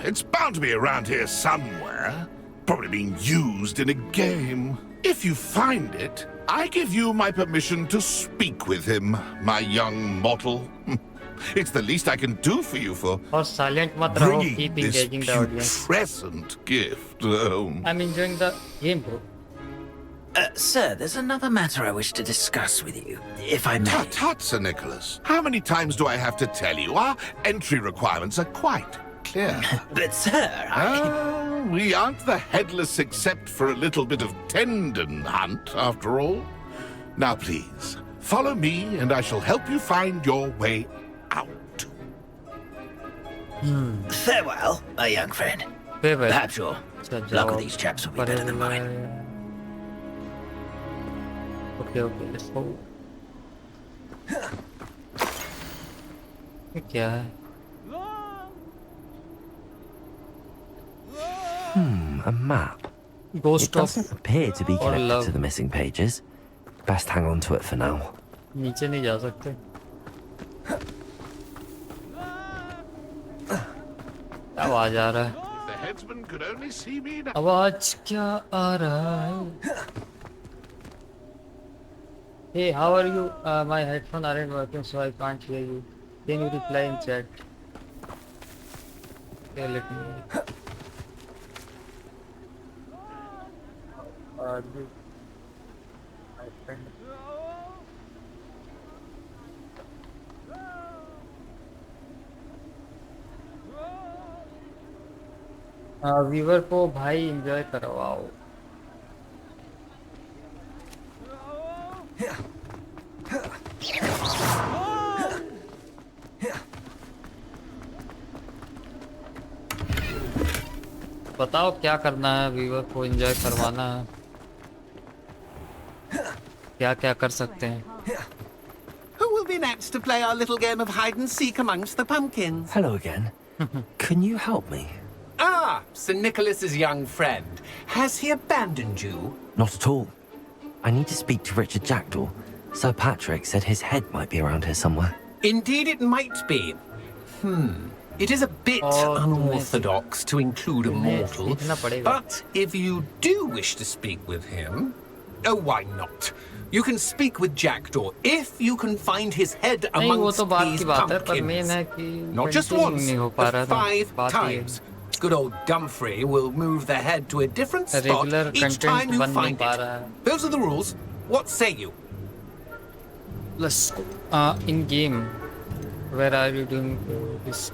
S15: It's bound to be around here somewhere. Probably being used in a game. If you find it, I give you my permission to speak with him, my young mortal. It's the least I can do for you for bringing this putrescent gift home.
S1: I'm enjoying the game, bro.
S8: Sir, there's another matter I wish to discuss with you, if I may.
S15: Tut, tut, Sir Nicholas. How many times do I have to tell you? Our entry requirements are quite clear.
S8: But, sir,
S15: we aren't the headless except for a little bit of tendon hunt, after all. Now, please, follow me, and I shall help you find your way out.
S8: Farewell, my young friend. Perhaps your luck with these chaps will be better than mine.
S1: Okay, let's go. ये क्या है?
S3: A map.
S1: Ghost
S3: It doesn't appear to be connected
S1: love.
S3: to the missing pages. Best hang on to it for now.
S1: नीचे नहीं जा सकते। क्या आवाज आ रहा है?
S15: The headsman could only see me now.
S1: आवाज क्या आ रहा है? Hey, how are you? My headphones aren't working, so I can't hear you. Can you reply in chat? Yeah, let me know. My friend. Viewer को भाई enjoy करवाओ। बताओ क्या करना है, व्यूवर को एंजॉय करवाना है, क्या क्या कर सकते हैं?
S17: Who will be next to play our little game of hide and seek amongst the pumpkins?
S3: Hello again. Can you help me?
S17: Ah, Sir Nicholas's young friend. Has he abandoned you?
S3: Not at all. I need to speak to Richard Jackdaw. Sir Patrick said his head might be around here somewhere.
S17: Indeed it might be. It is a bit unorthodox to include a mortal, but if you do wish to speak with him, oh, why not? You can speak with Jackdaw if you can find his head amongst these pumpkins. Not just once, but 5 times. Good old Dumfrey will move the head to a different spot each time you find it. Those are the rules. What say you?
S1: Let's in game. Where are you doing this?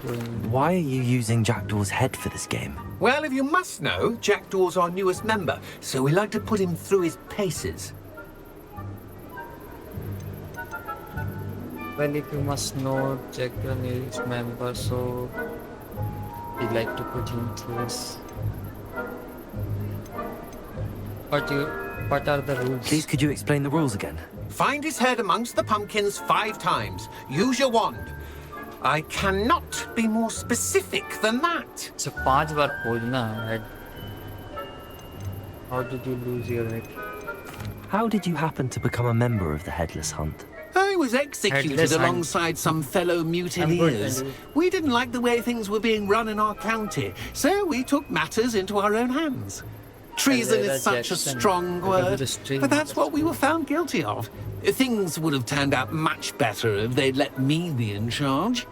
S3: Why are you using Jackdaw's head for this game?
S17: Well, if you must know, Jackdaw's our newest member, so we like to put him through his paces.
S1: Well, if you must know, Jackdaw is member, so we like to put him through his. What are the rules?
S3: Please, could you explain the rules again?
S17: Find his head amongst the pumpkins 5 times. Use your wand. I cannot be more specific than that.
S1: So 5 बार खोजना है. How did you lose your head?
S3: How did you happen to become a member of the Headless Hunt?
S17: I was executed alongside some fellow mutineers. We didn't like the way things were being run in our county, so we took matters into our own hands. Treason is such a strong word, but that's what we were found guilty of. Things would have turned out much better if they'd let me be in charge.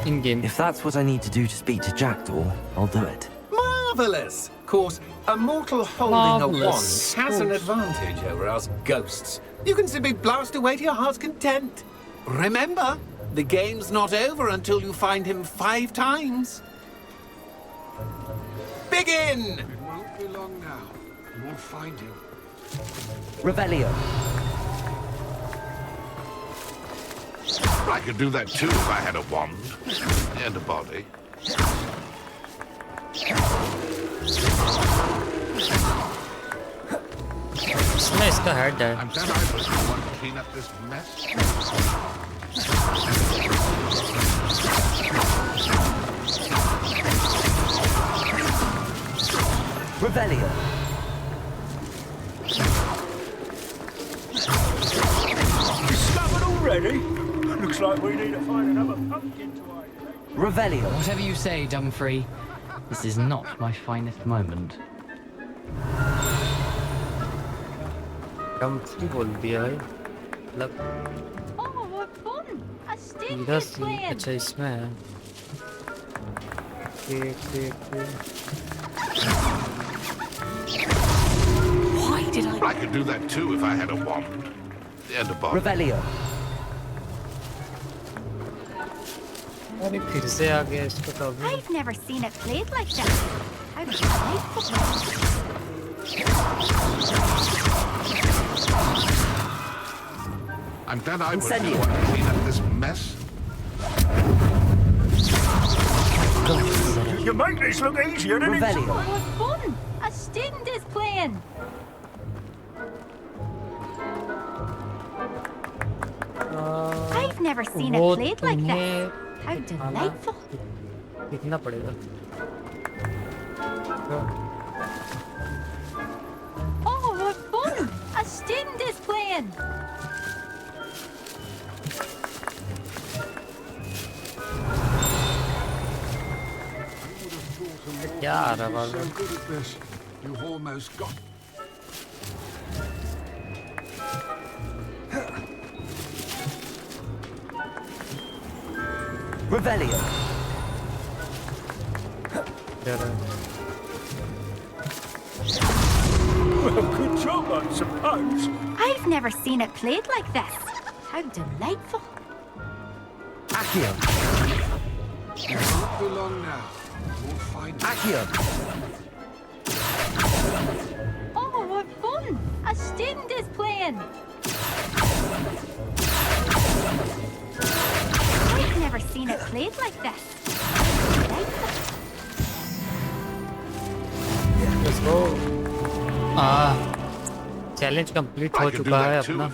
S1: In-game.
S3: If that's what I need to do to speak to Jackdaw, I'll do it.
S17: Marvellous! Of course, a mortal holding a wand has an advantage over us ghosts. You can simply blast away to your heart's content. Remember, the game's not over until you find him 5 times. Begin!
S15: It won't be long now. You won't find him.
S3: Revelio.
S15: I could do that too if I had a wand and a body.
S1: इसमें इसका head है.
S15: And then I was the one to clean up this mess.
S3: Revelio.
S5: Discovered already? Looks like we need to find another pumpkin to hide.
S3: Revelio.
S24: Whatever you say, Dumfrey. This is not my finest moment.
S1: Dumfrey बोल दिया है. मतलब.
S19: Oh, what fun! A stick
S1: इधर
S19: is
S1: से
S19: playing.
S1: अच्छा इसमें है.
S19: Why did
S15: I could do that too if I had a wand and a body.
S3: Revelio.
S1: अरे फिर से आ गया इसको तो अभी.
S2: I've never seen it played like that. How do you play football?
S15: I'm glad I was the one to clean up this mess.
S5: You make this look easier than it is.
S13: What fun! A student is playing.
S2: I've never seen it played like this. How delightful.
S1: सीखना पड़ेगा.
S13: Oh, what fun! A student is playing.
S1: क्या आ रहा है?
S5: So good at this. You've almost got.
S3: Revelio.
S5: Well, good job, I suppose.
S2: I've never seen it played like this. How delightful.
S3: Accio.
S5: You won't be long now. We'll find
S3: Accio.
S13: Oh, what fun! A student is playing.
S2: I've never seen it played like this.
S1: Let's go. Challenge complete हो चुका है अपना.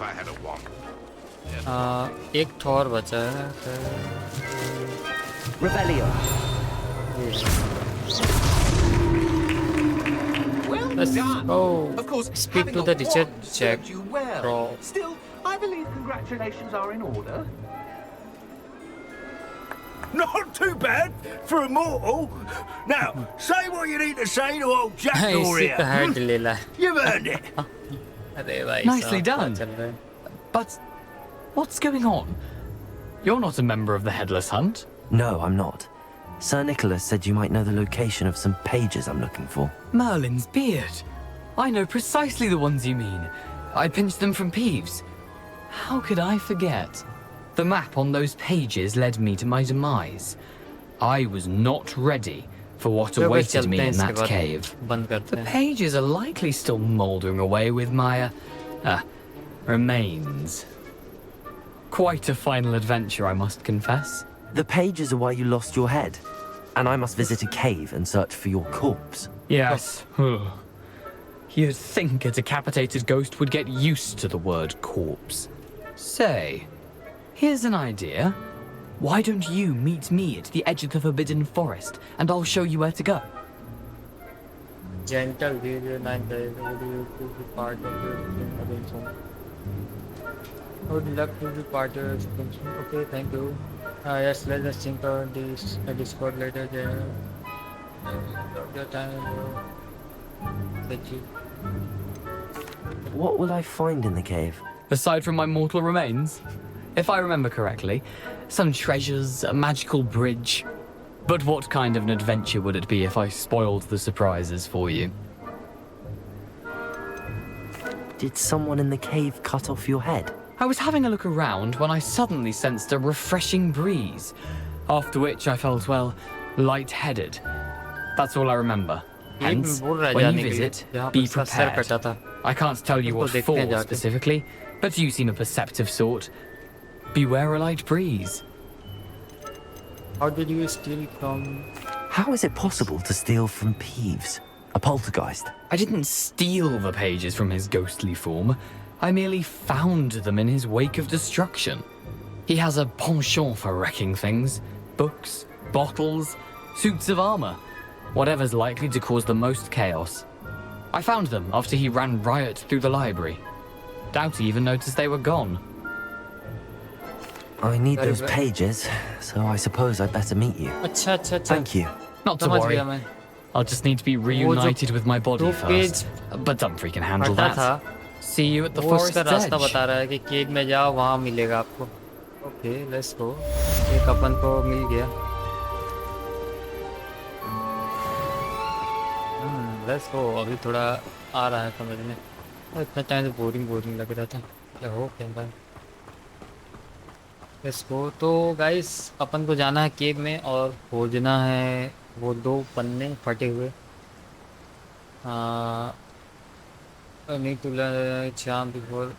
S1: एक थोर बचा है.
S3: Revelio.
S1: Let's go.
S17: Of course,
S1: Speak to the teacher. Check.
S17: you well.
S1: Draw.
S17: Still, I believe congratulations are in order.
S5: Not too bad for a mortal. Now, say what you need to say to old Jackdaw
S1: इसी का head ले ला.
S5: You've earned it.
S1: अरे भाई.
S24: Nicely done. But what's going on? You're not a member of the Headless Hunt.
S3: No, I'm not. Sir Nicholas said you might know the location of some pages I'm looking for.
S24: Merlin's beard. I know precisely the ones you mean. I pinched them from Peeves. How could I forget? The map on those pages led me to my demise. I was not ready for what awaited me in that cave. The pages are likely still mouldering away with my remains. Quite a final adventure, I must confess.
S3: The pages are why you lost your head, and I must visit a cave and search for your corpse.
S24: Yes. You'd think a decapitated ghost would get used to the word corpse. Say, here's an idea. Why don't you meet me at the edge of the Forbidden Forest, and I'll show you where to go?
S1: Gentle behavior, 9 days. Would you to be part of the adventure? I would love to be part of the adventure. Okay, thank you. Yes, let us think on this Discord later. There. Your time. Thank you.
S3: What will I find in the cave?
S24: Aside from my mortal remains? If I remember correctly, some treasures, a magical bridge. But what kind of an adventure would it be if I spoiled the surprises for you?
S3: Did someone in the cave cut off your head?
S24: I was having a look around when I suddenly sensed a refreshing breeze, after which I felt, well, lightheaded. That's all I remember. Hence, when you visit, be prepared. I can't tell you what for specifically, but you seem a perceptive sort. Beware a light breeze.
S1: How did you steal from...
S3: How is it possible to steal from Peeves? A poltergeist?
S24: I didn't steal the pages from his ghostly form. I merely found them in his wake of destruction. He has a penchant for wrecking things. Books, bottles, suits of armor. Whatever's likely to cause the most chaos. I found them after he ran riot through the library. Doubt he even noticed they were gone.
S3: I need those pages, so I suppose I'd better meet you. Thank you.
S24: Not to worry. I'll just need to be reunited with my body first. But Dumfrey can handle that. See you at the forest edge.
S1: रास्ता बता रहा है कि केव में जाओ, वहाँ मिलेगा आपको. Okay, let's go. एक अपन को मिल गया. Let's go. अभी थोड़ा आ रहा है समझ में. इतना टाइम तो बोरिंग लग रहा था. क्या हो क्या भाई? Let's go. तो गाइस अपन को जाना है केव में और खोजना है वो 2 पन्ने फटे हुए. I need to learn the charm before.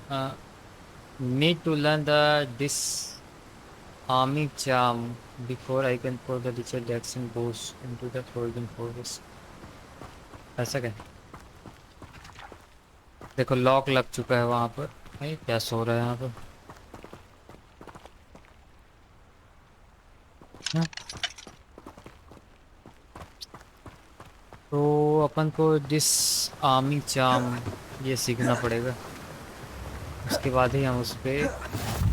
S1: Need to learn the disarming charm before I can pour the Richard Jackson bows into the frozen forest. ऐसा क्या? देखो लॉक लग चुका है वहाँ पर. भाई क्या सो रहा है यहाँ पर? तो अपन को डिसआर्मिंग चार्म ये सीखना पड़ेगा. उसके बाद ही हम उस पे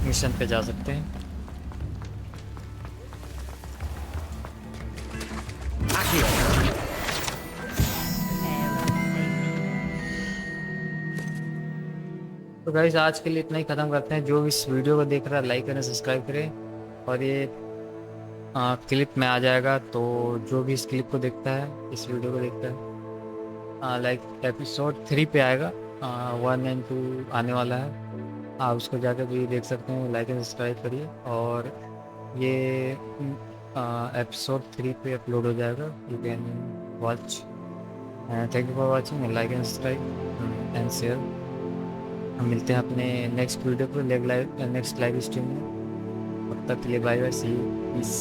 S1: मिशन पे जा सकते हैं. तो गाइस आज के लिए इतना ही ख़त्म करते हैं. जो इस वीडियो को देख रहा है लाइक करें, सब्सक्राइब करें और ये क्लिप में आ जाएगा. तो जो भी इस क्लिप को देखता है, इस वीडियो को देखता है, लाइक एपिसोड 3 पे आएगा. 1 and 2 आने वाला है. आप उसको जाकर भी देख सकते हैं. लाइक एंड सब्सक्राइब करिए और ये एपिसोड 3 पे अपलोड हो जाएगा. You can watch. Thank you for watching. Like and subscribe and share. हम मिलते हैं अपने नेक्स्ट वीडियो पर नेक्स्ट लाइव स्ट्रीम में. तब तक के लिए bye bye. See you. Piece.